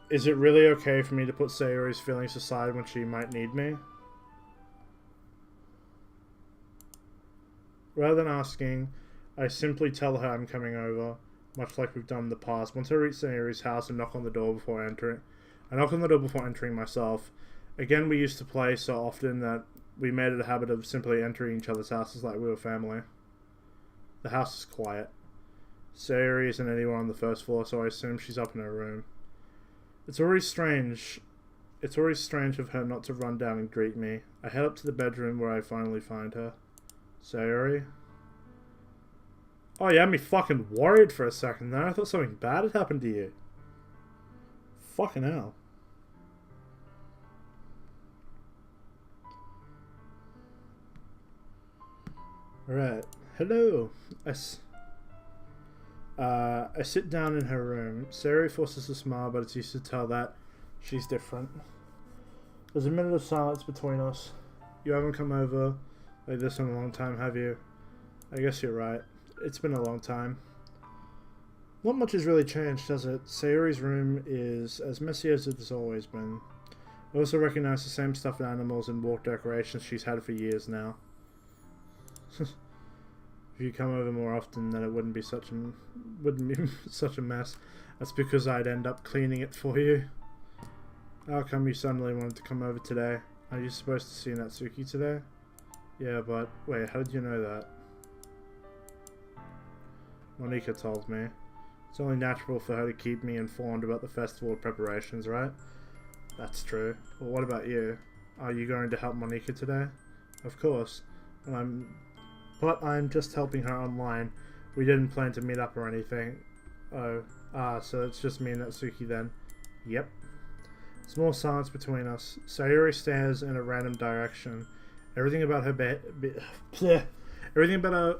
is it really okay for me to put Sayori's feelings aside when she might need me? Rather than asking, I simply tell her I'm coming over, much like we've done in the past. Once I reach Sayori's house and knock on the door before entering, I knock on the door before entering myself. Again, we used to play so often that we made it a habit of simply entering each other's houses like we were family. The house is quiet. Sayori isn't anywhere on the first floor, so I assume she's up in her room. It's already strange of her not to run down and greet me. I head up to the bedroom where I finally find her. Sayori? Oh, you had me fucking worried for a second there. I thought something bad had happened to you. Fucking hell. Alright. Hello. I sit down in her room. Sayori forces a smile, but it's used to tell that she's different. There's a minute of silence between us. You haven't come over like this in a long time, have you? I guess you're right. It's been a long time. Not much has really changed, has it? Sayori's room is as messy as it has always been. I also recognize the same stuffed animals and wall decorations she's had for years now. If you come over more often, then it wouldn't be such a mess. That's because I'd end up cleaning it for you. How come you suddenly wanted to come over today? Are you supposed to see Natsuki today? Yeah, but wait, how did you know that? Monika told me. It's only natural for her to keep me informed about the festival preparations, right? That's true. Well, what about you? Are you going to help Monika today? Of course. But I'm just helping her online. We didn't plan to meet up or anything. Oh, so it's just me and Natsuki then. Yep. Small silence between us. Sayori stares in a random direction. Everything about her everything about her...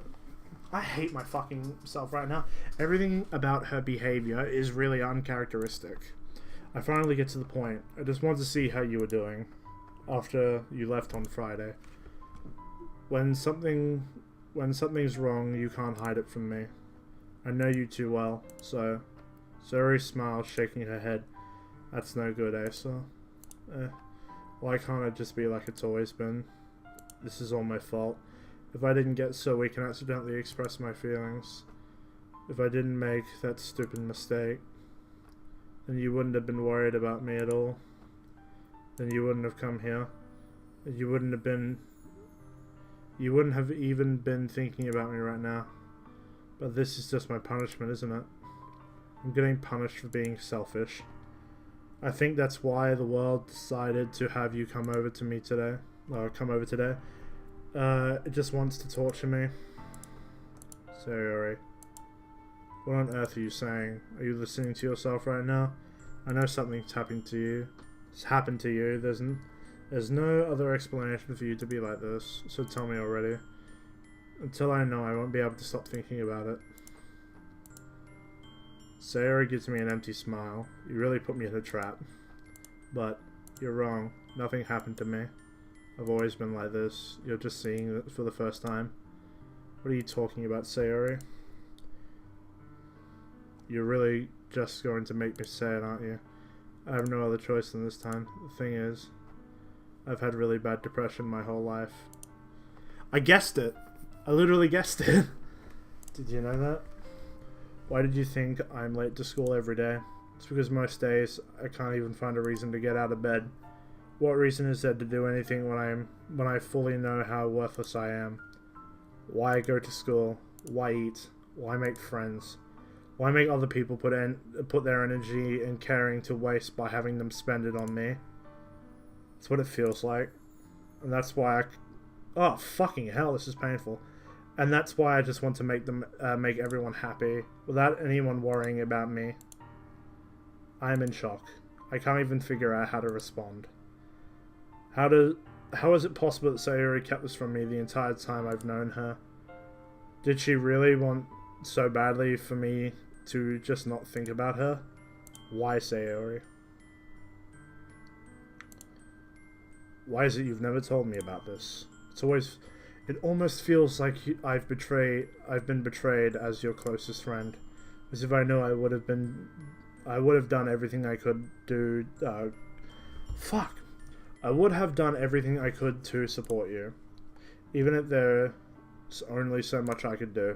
I hate my fucking self right now. Everything about her behavior is really uncharacteristic. I finally get to the point. I just wanted to see how you were doing after you left on Friday. When something's wrong, you can't hide it from me. I know you too well, so... Sayori smiles, shaking her head. That's no good, Asa. Why can't it just be like it's always been? This is all my fault. If I didn't get so weak and accidentally express my feelings, if I didn't make that stupid mistake, then you wouldn't have been worried about me at all. Then you wouldn't have come here. You wouldn't have even been thinking about me right now. But this is just my punishment, isn't it? I'm getting punished for being selfish. I think that's why the world decided to have you come over to me today. Or come over today. It just wants to torture me. Sayori. What on earth are you saying? Are you listening to yourself right now? I know something's happened to you. It's happened to you. There's no other explanation for you to be like this, so tell me already. Until I know, I won't be able to stop thinking about it. Sayori gives me an empty smile. You really put me in a trap. But, you're wrong. Nothing happened to me. I've always been like this. You're just seeing it for the first time. What are you talking about, Sayori? You're really just going to make me say it, aren't you? I have no other choice than this time. The thing is, I've had really bad depression my whole life. I guessed it! I literally guessed it! Did you know that? Why did you think I'm late to school every day? It's because most days I can't even find a reason to get out of bed. What reason is there to do anything when I fully know how worthless I am? Why go to school? Why eat? Why make friends? Why make other people put their energy and caring to waste by having them spend it on me? That's what it feels like. And that's why oh, fucking hell, this is painful. And that's why I just want to make everyone happy, without anyone worrying about me. I am in shock. I can't even figure out how to respond. How is it possible that Sayori kept this from me the entire time I've known her? Did she really want so badly for me to just not think about her? Why, Sayori? Why is it you've never told me about this? It almost feels like I've been betrayed as your closest friend. As if I know I would have done everything I could do. Fuck. I would have done everything I could to support you. Even if there's only so much I could do.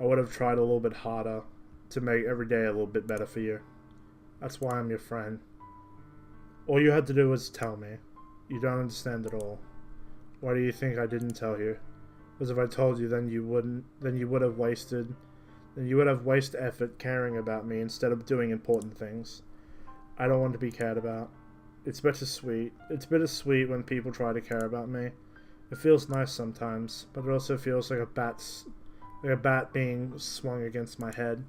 I would have tried a little bit harder to make every day a little bit better for you. That's why I'm your friend. All you had to do was tell me. You don't understand at all. Why do you think I didn't tell you? Because if I told you, then you would have wasted effort caring about me instead of doing important things. I don't want to be cared about. It's bittersweet. It's bittersweet when people try to care about me. It feels nice sometimes, but it also feels like a bat being swung against my head.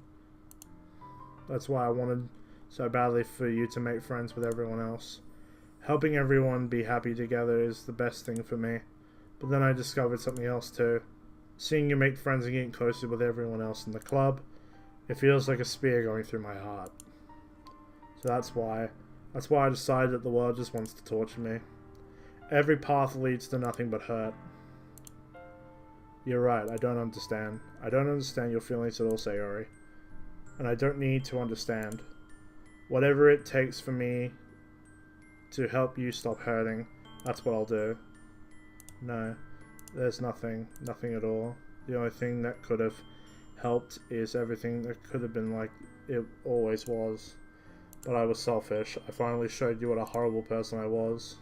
That's why I wanted so badly for you to make friends with everyone else. Helping everyone be happy together is the best thing for me. But then I discovered something else too. Seeing you make friends and getting closer with everyone else in the club, it feels like a spear going through my heart. So that's why I decided that the world just wants to torture me. Every path leads to nothing but hurt. You're right, I don't understand. I don't understand your feelings at all, Sayori. And I don't need to understand. Whatever it takes for me to help you stop hurting, that's what I'll do. No, there's nothing at all. The only thing that could have helped is everything that could have been like it always was. But I was selfish. I finally showed you what a horrible person I was.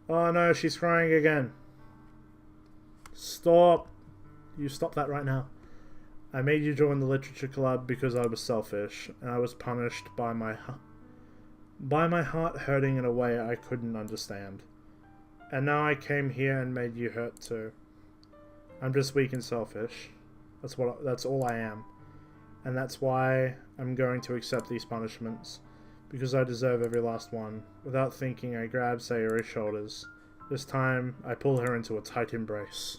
Oh no, she's crying again. Stop. You stop that right now. I made you join the literature club because I was selfish, and I was punished by my heart hurting in a way I couldn't understand. And now I came here and made you hurt too. I'm just weak and selfish. That's all I am. And that's why I'm going to accept these punishments. Because I deserve every last one. Without thinking, I grab Sayori's shoulders. This time, I pull her into a tight embrace.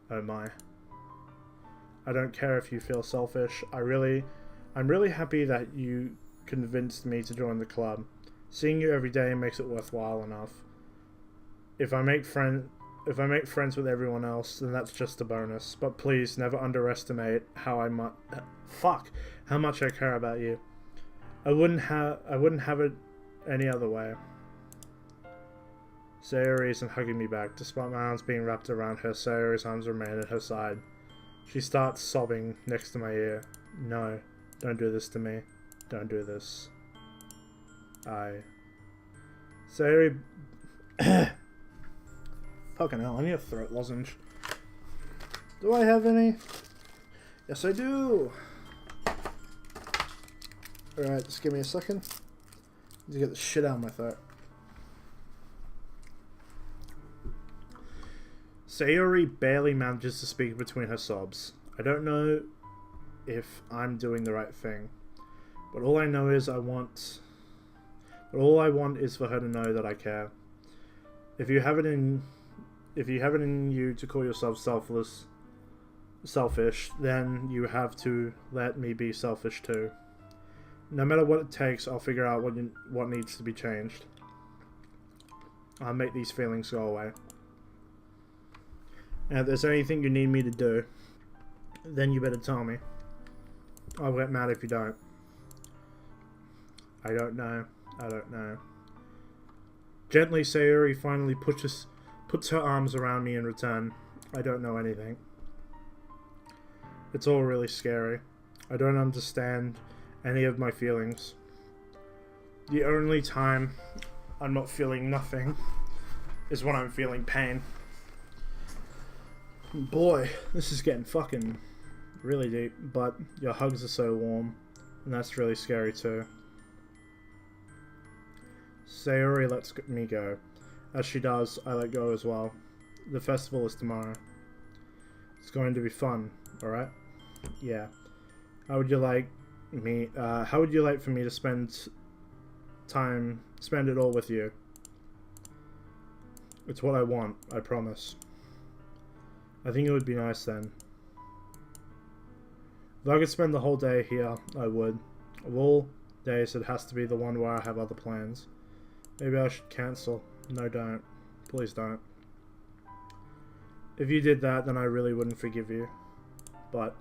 Oh my. I don't care if you feel selfish. I'm really happy that you convinced me to join the club. Seeing you every day makes it worthwhile enough. If I make friends with everyone else, then that's just a bonus. But please, never underestimate how much I care about you. I wouldn't have it any other way. Sayori isn't hugging me back. Despite my arms being wrapped around her, Sayori's arms remain at her side. She starts sobbing next to my ear. No, don't do this to me. Don't do this. Sayori... Fucking hell, I need a throat lozenge. Do I have any? Yes, I do! Alright, just give me a second. Need to get the shit out of my throat. Sayori barely manages to speak between her sobs. I don't know if I'm doing the right thing. But all I know is all I want is for her to know that I care. If you have it in you to call yourself selfish, then you have to let me be selfish too. No matter what it takes, I'll figure out what needs to be changed. I'll make these feelings go away. And if there's anything you need me to do, then you better tell me. I'll get mad if you don't. I don't know. Gently, Sayori finally puts her arms around me in return. I don't know anything. It's all really scary. I don't understand any of my feelings. The only time I'm not feeling nothing is when I'm feeling pain. Boy, this is getting fucking really deep, but your hugs are so warm, and that's really scary too. Sayori lets me go. As she does, I let go as well. The festival is tomorrow. It's going to be fun, alright? Yeah. How would you like for me to spend it all with you? It's what I want, I promise. I think it would be nice then. If I could spend the whole day here, I would. Of all days, it has to be the one where I have other plans. Maybe I should cancel. No, don't. Please don't. If you did that, then I really wouldn't forgive you. But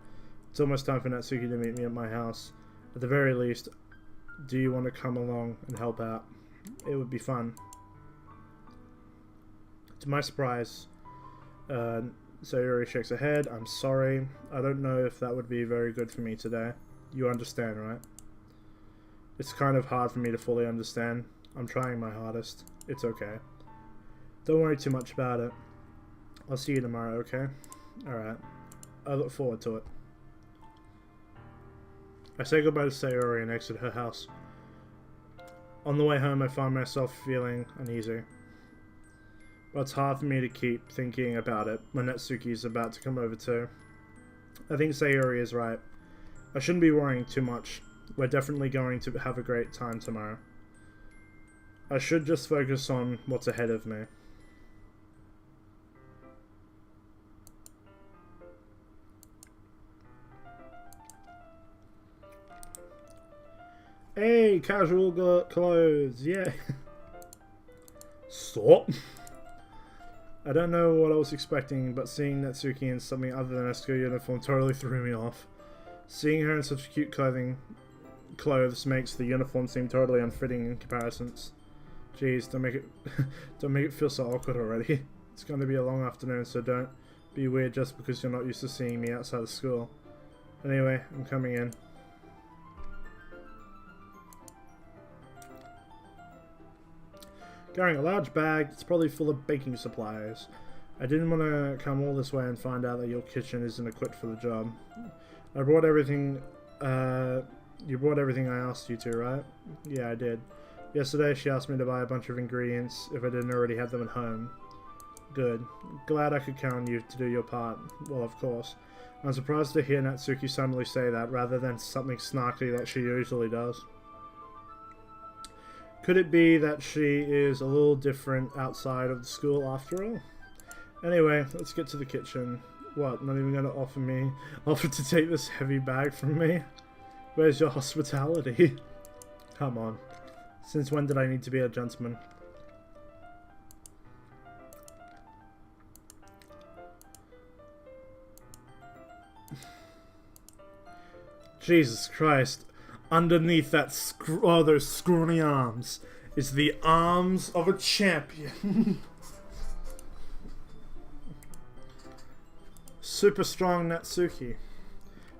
it's almost time for Natsuki to meet me at my house. At the very least, do you want to come along and help out? It would be fun. To my surprise, Sayori shakes her head. I'm sorry. I don't know if that would be very good for me today. You understand, right? It's kind of hard for me to fully understand. I'm trying my hardest. It's okay. Don't worry too much about it. I'll see you tomorrow, okay? Alright. I look forward to it. I say goodbye to Sayori and exit her house. On the way home, I find myself feeling uneasy. But it's hard for me to keep thinking about it when Natsuki's about to come over too. I think Sayori is right. I shouldn't be worrying too much. We're definitely going to have a great time tomorrow. I should just focus on what's ahead of me. Hey, casual clothes, yeah. Stop. I don't know what I was expecting, but seeing Natsuki in something other than a school uniform totally threw me off. Seeing her in such cute clothes makes the uniform seem totally unfitting in comparisons. Jeez, don't make it feel so awkward already. It's going to be a long afternoon, so don't be weird just because you're not used to seeing me outside of school. Anyway, I'm coming in. Carrying a large bag, it's probably full of baking supplies. I didn't want to come all this way and find out that your kitchen isn't equipped for the job. I brought everything, you brought everything I asked you to, right? Yeah, I did. Yesterday she asked me to buy a bunch of ingredients if I didn't already have them at home. Good. Glad I could count on you to do your part. Well, of course. I'm surprised to hear Natsuki suddenly say that rather than something snarky that she usually does. Could it be that she is a little different outside of the school after all? Anyway, let's get to the kitchen. What, not even going to offer to take this heavy bag from me? Where's your hospitality? Come on. Since when did I need to be a gentleman? Jesus Christ. Underneath that those scrawny arms is the arms of a champion. Super strong Natsuki.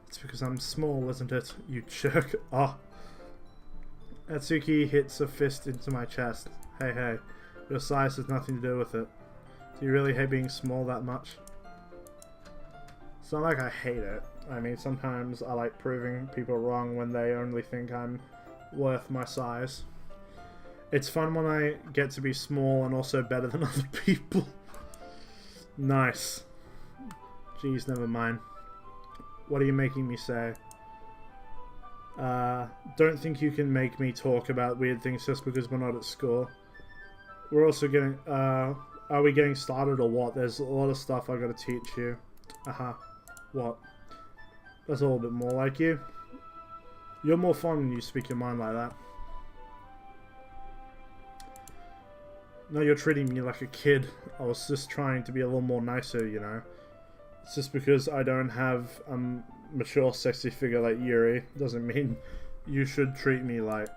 It's because I'm small, isn't it? You jerk. Oh. Natsuki hits a fist into my chest. Hey, your size has nothing to do with it. Do you really hate being small that much? It's not like I hate it. I mean, sometimes I like proving people wrong when they only think I'm worth my size. It's fun when I get to be small and also better than other people. Nice. Jeez, never mind. What are you making me say? Don't think you can make me talk about weird things just because we're not at school. We're also getting, are we getting started or what? There's a lot of stuff I gotta teach you. What? That's a little bit more like you. You're more fun when you speak your mind like that. No, you're treating me like a kid. I was just trying to be a little more nicer, you know. It's just because I don't have a mature, sexy figure like Yuri doesn't mean you should treat me like...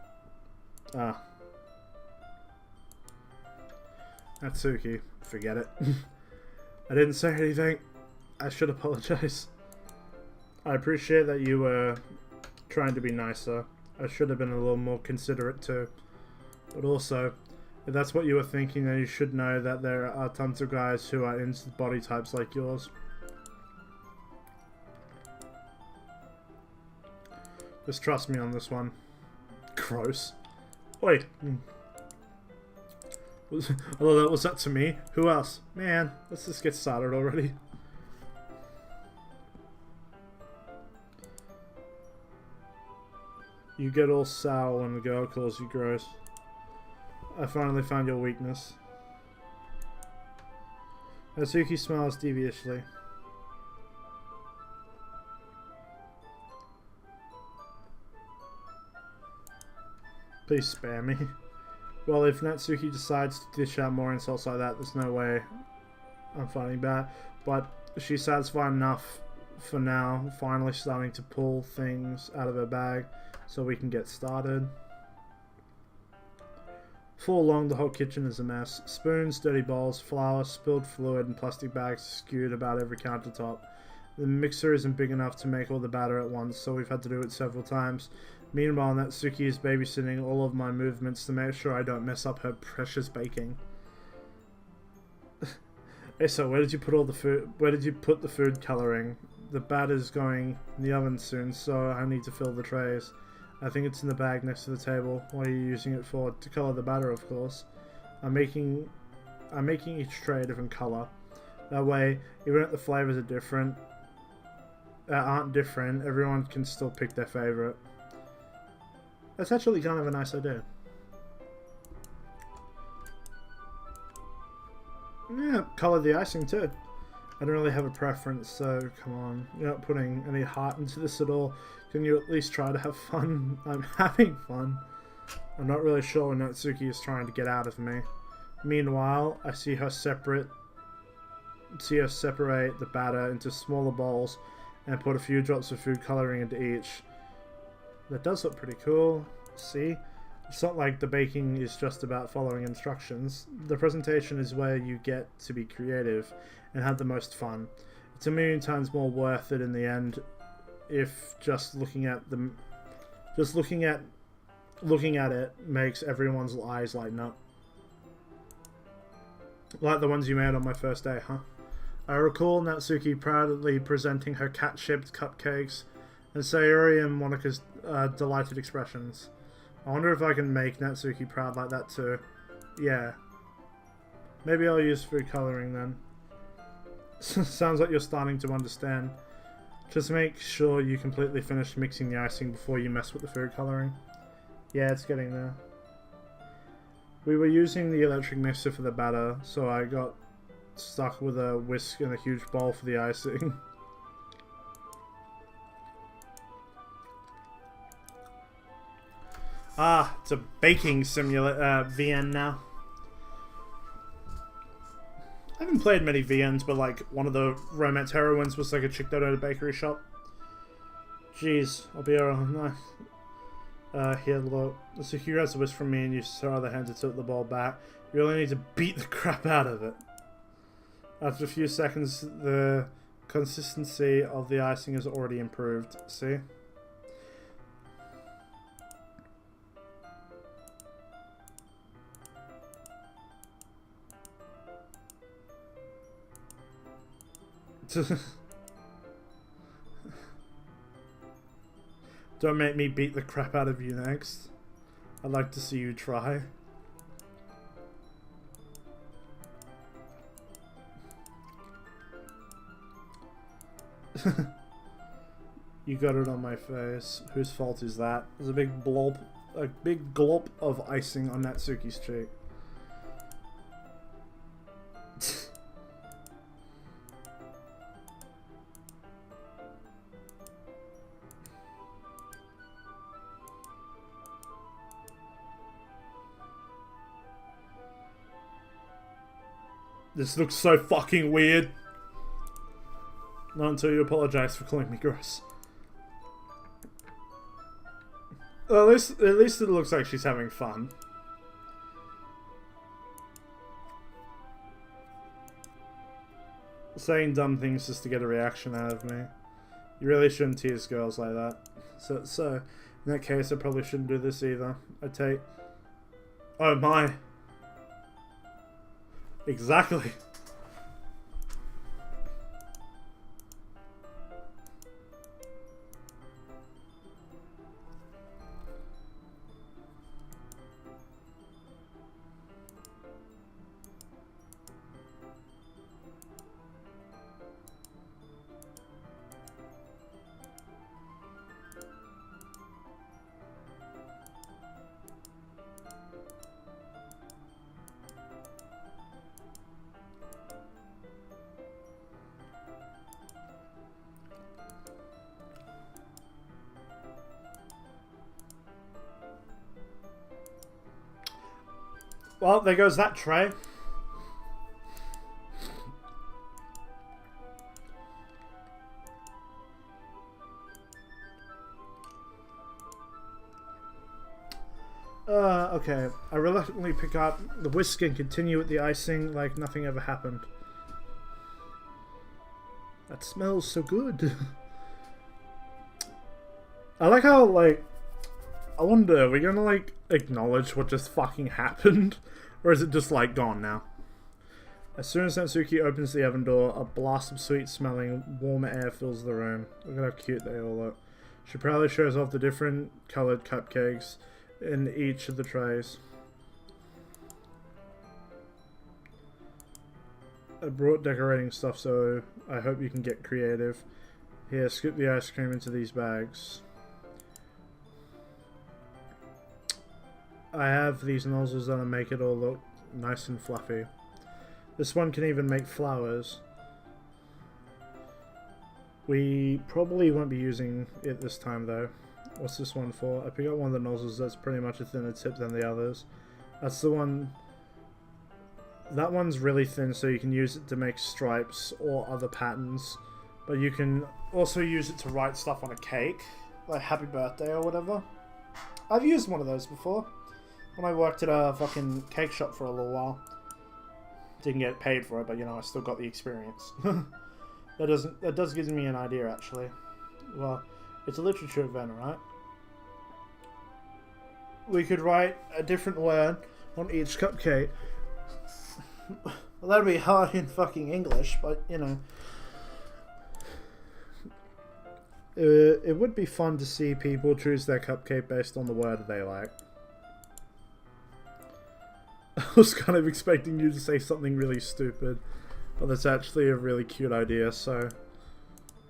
Natsuki, forget it. I didn't say anything. I should apologize. I appreciate that you were trying to be nicer. I should have been a little more considerate too. But also, if that's what you were thinking, then you should know that there are tons of guys who are into body types like yours. Just trust me on this one. Gross. Wait. Although that was that to me. Who else? Man, let's just get started already. You get all sour when the girl calls you gross. I finally found your weakness. Natsuki smiles deviously. Please spare me. Well, if Natsuki decides to dish out more insults like that, there's no way I'm fighting back. But she's satisfied enough for now, finally starting to pull things out of her bag so we can get started. Before long, the whole kitchen is a mess. Spoons, dirty bowls, flour, spilled fluid, and plastic bags skewed about every countertop. The mixer isn't big enough to make all the batter at once, so we've had to do it several times. Meanwhile, Natsuki is babysitting all of my movements to make sure I don't mess up her precious baking. Hey, so where did you put all the food? Where did you put the food coloring? The batter's going in the oven soon, so I need to fill the trays. I think it's in the bag next to the table. What are you using it for? To color the batter, of course. I'm making each tray a different color. That way, even if the flavors aren't different, everyone can still pick their favorite. That's actually kind of a nice idea. Yeah, color the icing too. I don't really have a preference, so come on. You're not putting any heart into this at all. Can you at least try to have fun? I'm having fun. I'm not really sure what Natsuki is trying to get out of me. Meanwhile, I see her separate the batter into smaller bowls and put a few drops of food coloring into each. That does look pretty cool. See? It's not like the baking is just about following instructions. The presentation is where you get to be creative and have the most fun. It's a million times more worth it in the end if just looking at it makes everyone's eyes lighten up. Like the ones you made on my first day, huh? I recall Natsuki proudly presenting her cat-shaped cupcakes and Sayori and Monika's delighted expressions. I wonder if I can make Natsuki proud like that too. Yeah. Maybe I'll use food coloring then. Sounds like you're starting to understand. Just make sure you completely finish mixing the icing before you mess with the food coloring. Yeah, it's getting there. We were using the electric mixer for the batter, so I got stuck with a whisk and a huge bowl for the icing. Ah, it's a baking simulator, VN now. I haven't played many VNs, but like one of the romance heroines was like a chick that owned a bakery shop. Jeez, I'll be alright. Here, look. So Hugh grabs a whisk from me and uses her other hand to tilt the bowl back. You really need to beat the crap out of it. After a few seconds, the consistency of the icing has already improved. See? Don't make me beat the crap out of you next. I'd like to see you try. You got it on my face. Whose fault is that? There's a big glop of icing on Natsuki's cheek. This looks so fucking weird. Not until you apologize for calling me gross. Well, at least it looks like she's having fun. Saying dumb things just to get a reaction out of me. You really shouldn't tease girls like that. So in that case, I probably shouldn't do this either. Oh my. Exactly. Well, there goes that tray. Okay. I reluctantly pick up the whisk and continue with the icing like nothing ever happened. That smells so good. I like how, like, I wonder, are we gonna, like, acknowledge what just fucking happened? Or is it just, like, gone now? As soon as Natsuki opens the oven door, a blast of sweet-smelling, warm air fills the room. Look at how cute they all look. She proudly shows off the different coloured cupcakes in each of the trays. I brought decorating stuff, so I hope you can get creative. Here, scoop the ice cream into these bags. I have these nozzles that'll make it all look nice and fluffy. This one can even make flowers. We probably won't be using it this time though. What's this one for? I pick up one of the nozzles that's pretty much a thinner tip than the others. That's the one... That one's really thin, so you can use it to make stripes or other patterns. But you can also use it to write stuff on a cake, like happy birthday or whatever. I've used one of those before. When I worked at a fucking cake shop for a little while. Didn't get paid for it, but you know, I still got the experience. That does give me an idea, actually. Well, it's a literature event, right? We could write a different word on each cupcake. Well, that'd be hard in fucking English, but, you know. It would be fun to see people choose their cupcake based on the word they like. I was kind of expecting you to say something really stupid, but that's actually a really cute idea, so...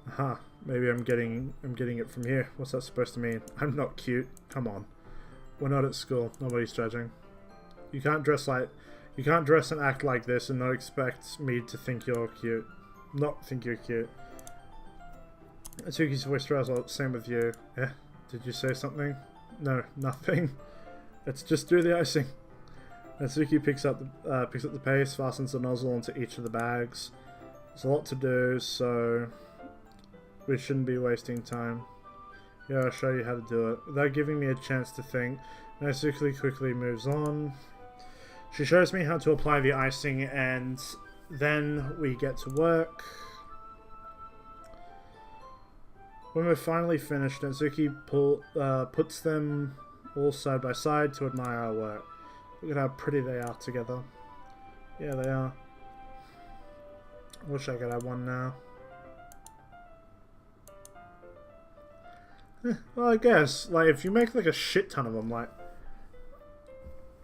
Aha, maybe I'm getting it from here. What's that supposed to mean? I'm not cute. Come on. We're not at school. Nobody's judging. You can't dress and act like this and not expect me to think you're cute. Not think you're cute. Atsuki's voice tries out, same with you. Yeah, did you say something? No, nothing. Let's just do the icing. Natsuki picks up the paste, fastens the nozzle onto each of the bags. There's a lot to do, so we shouldn't be wasting time. Yeah, I'll show you how to do it. Without giving me a chance to think, Natsuki quickly moves on. She shows me how to apply the icing, and then we get to work. When we're finally finished, Natsuki puts them all side by side to admire our work. Look at how pretty they are together. Yeah, they are. Wish I could have one now. Well, I guess, like, if you make, like, a shit ton of them, like...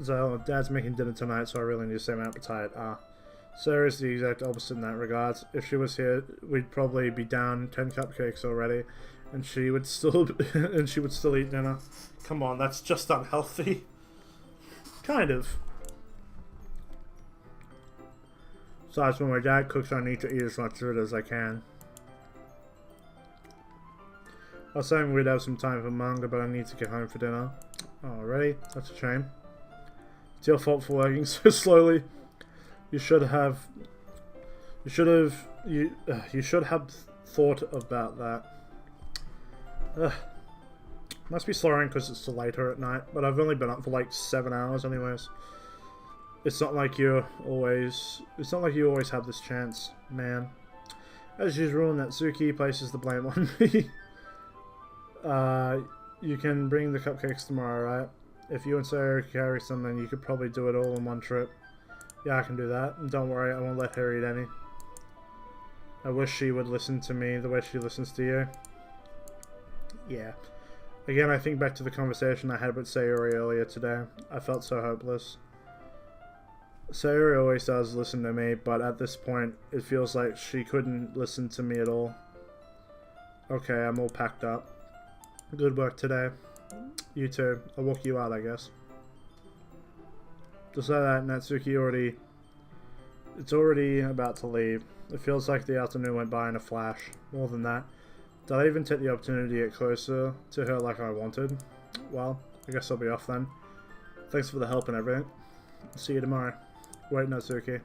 So, Dad's making dinner tonight, so I really need the same appetite. Sarah's the exact opposite in that regard. If she was here, we'd probably be down 10 cupcakes already, and she would still eat dinner. Come on, that's just unhealthy. Kind of. Besides, when my dad cooks, I need to eat as much of it as I can. I was saying we'd have some time for manga, but I need to get home for dinner. Alrighty, that's a shame. It's your fault for working so slowly. You should have thought about that. Must be slurring because it's later at night, but I've only been up for like 7 hours anyways. It's not like you always have this chance, man. As usual, Natsuki places the blame on me. You can bring the cupcakes tomorrow, right? If you and Sarah carry some, then you could probably do it all in one trip. Yeah, I can do that. And don't worry, I won't let her eat any. I wish she would listen to me the way she listens to you. Yeah. Again, I think back to the conversation I had with Sayori earlier today. I felt so hopeless. Sayori always does listen to me, but at this point, it feels like she couldn't listen to me at all. Okay, I'm all packed up. Good work today. You too. I'll walk you out, I guess. Just like that, Natsuki it's already about to leave. It feels like the afternoon went by in a flash. More than that. Did I even take the opportunity to get closer to her like I wanted? Well, I guess I'll be off then. Thanks for the help and everything. See you tomorrow. Wait, Natsuki.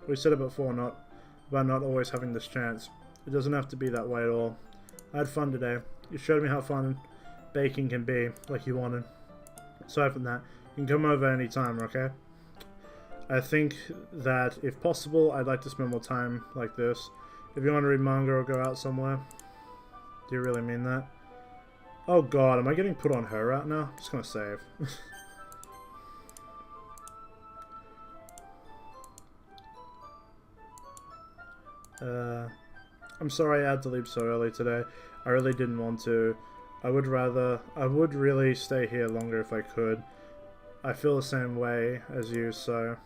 We said it before, about not always having this chance. It doesn't have to be that way at all. I had fun today. You showed me how fun baking can be, like you wanted. Aside from that, you can come over anytime, okay? I think that, if possible, I'd like to spend more time like this. If you want to read manga or go out somewhere. Do you really mean that? Oh god, am I getting put on her right now? I'm just gonna save. I'm sorry I had to leave so early today. I really didn't want to. I would really stay here longer if I could. I feel the same way as you, so...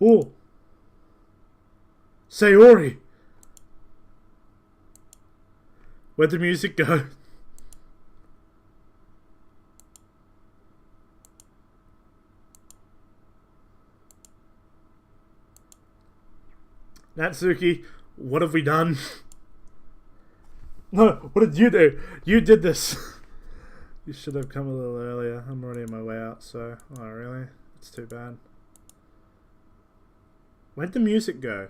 Ooh! Sayori! Where'd the music go? Natsuki, what have we done? No, what did you do? You did this! You should have come a little earlier. I'm already on my way out, so... Oh, really? It's too bad. Where'd the music go?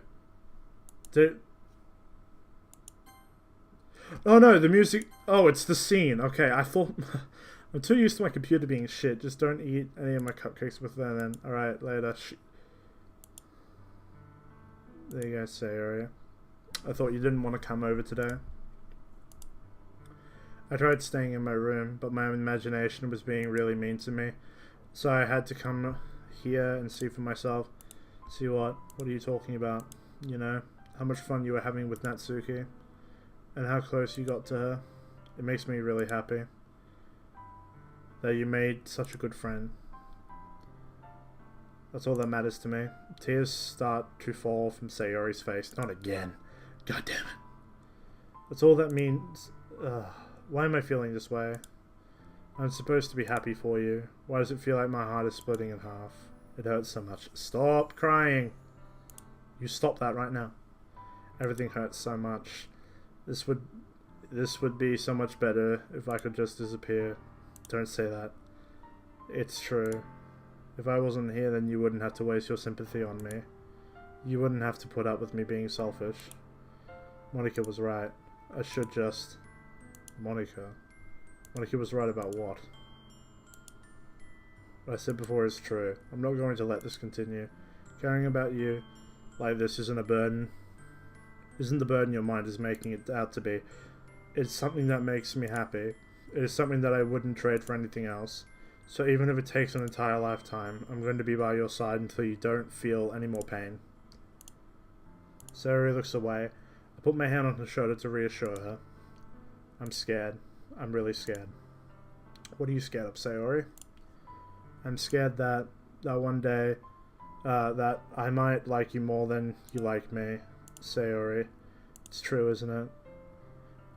Oh no, the music... Oh, it's the scene. Okay, I thought... I'm too used to my computer being shit. Just don't eat any of my cupcakes with them then. Alright, later. There you go, Sayori. I thought you didn't want to come over today. I tried staying in my room, but my imagination was being really mean to me. So I had to come here and see for myself. See what? What are you talking about? You know, how much fun you were having with Natsuki. And how close you got to her. It makes me really happy. That you made such a good friend. That's all that matters to me. Tears start to fall from Sayori's face. Not again. God damn it. That's all that means... Why am I feeling this way? I'm supposed to be happy for you. Why does it feel like my heart is splitting in half? It hurts so much. Stop crying! You stop that right now. Everything hurts so much. This would be so much better if I could just disappear. Don't say that. It's true. If I wasn't here, then you wouldn't have to waste your sympathy on me. You wouldn't have to put up with me being selfish. Monica was right. I should just... Monica was right about what? What I said before is true. I'm not going to let this continue. Caring about you like this isn't a burden. Isn't the burden your mind is making it out to be. It's something that makes me happy. It is something that I wouldn't trade for anything else. So even if it takes an entire lifetime, I'm going to be by your side until you don't feel any more pain. Sayori looks away. I put my hand on her shoulder to reassure her. I'm scared. I'm really scared. What are you scared of, Sayori? I'm scared that one day, that I might like you more than you like me, Sayori. It's true, isn't it?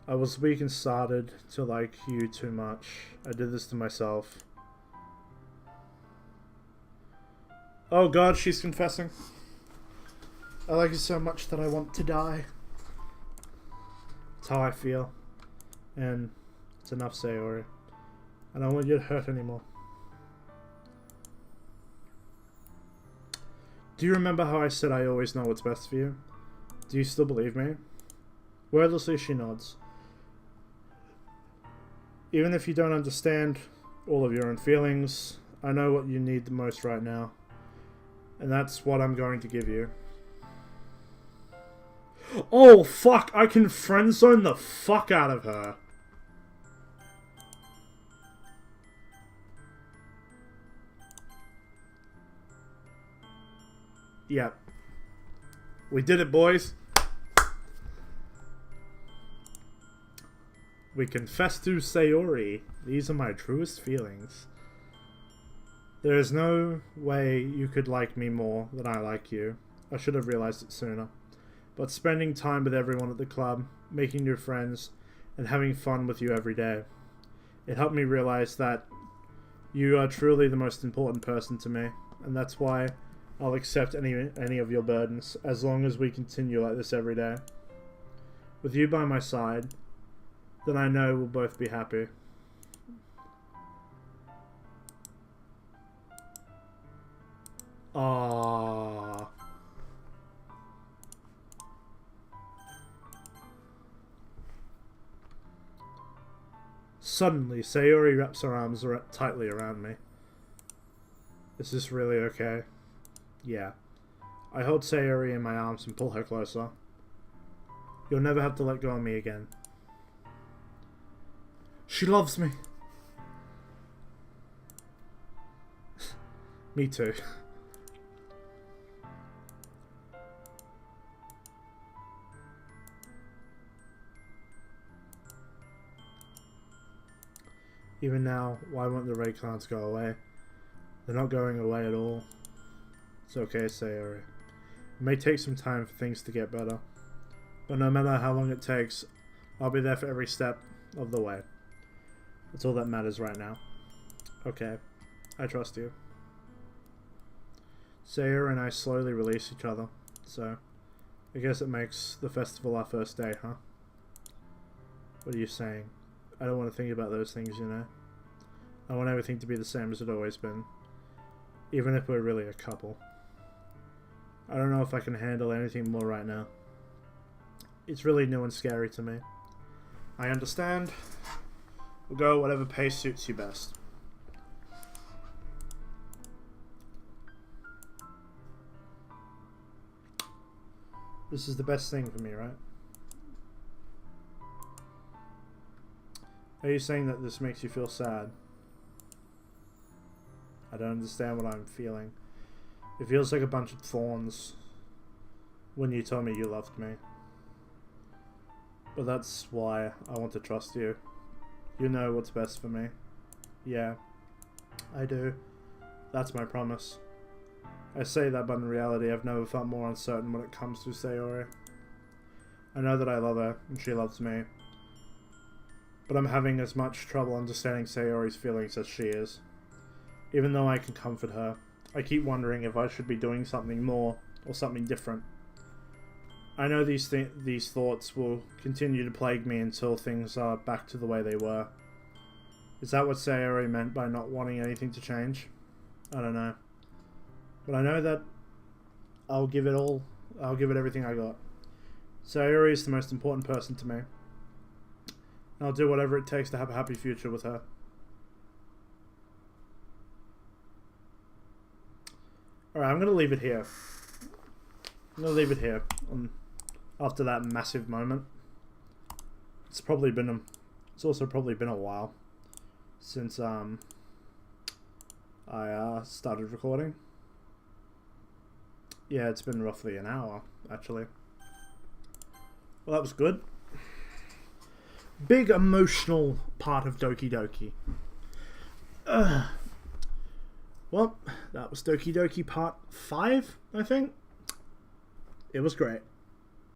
I was weak and started to like you too much. I did this to myself. Oh god, she's confessing. I like you so much that I want to die. It's how I feel. And it's enough, Sayori. I don't want you to hurt anymore. Do you remember how I said I always know what's best for you? Do you still believe me? Wordlessly, she nods. Even if you don't understand all of your own feelings, I know what you need the most right now. And that's what I'm going to give you. Oh, fuck! I can friend zone the fuck out of her. Yep. We did it, boys. We confess to Sayori. These are my truest feelings. There is no way you could like me more than I like you. I should have realized it sooner. But spending time with everyone at the club, making new friends, and having fun with you every day. It helped me realize that You are truly the most important person to me, and that's why I'll accept any of your burdens as long as we continue like this every day. With you by my side, then I know we'll both be happy. Aww. Suddenly, Sayori wraps her arms tightly around me. Is this really okay? Yeah. I hold Sayori in my arms and pull her closer. You'll never have to let go of me again. She loves me. Me too. Even now, why won't the red cards go away? They're not going away at all. It's okay, Sayori. It may take some time for things to get better. But no matter how long it takes, I'll be there for every step of the way. That's all that matters right now. Okay, I trust you. Sayori and I slowly release each other, so I guess it makes the festival our first day, huh? What are you saying? I don't want to think about those things, you know. I want everything to be the same as it's always been, even if we're really a couple. I don't know if I can handle anything more right now. It's really new and scary to me. I understand. We'll go at whatever pace suits you best. This is the best thing for me, right? Are you saying that this makes you feel sad? I don't understand what I'm feeling. It feels like a bunch of thorns when you told me you loved me. But that's why I want to trust you. You know what's best for me. Yeah, I do. That's my promise. I say that, but in reality I've never felt more uncertain when it comes to Sayori. I know that I love her, and she loves me. But I'm having as much trouble understanding Sayori's feelings as she is. Even though I can comfort her, I keep wondering if I should be doing something more, or something different. I know these thoughts will continue to plague me until things are back to the way they were. Is that what Sayori meant by not wanting anything to change? I don't know. But I know that I'll give it everything I got. Sayori is the most important person to me. I'll do whatever it takes to have a happy future with her. Alright, I'm going to leave it here. After that massive moment. It's also probably been a while since I started recording. Yeah, it's been roughly an hour, actually. Well, that was good. Big emotional part of Doki Doki. Well, that was Doki Doki part 5, I think. It was great.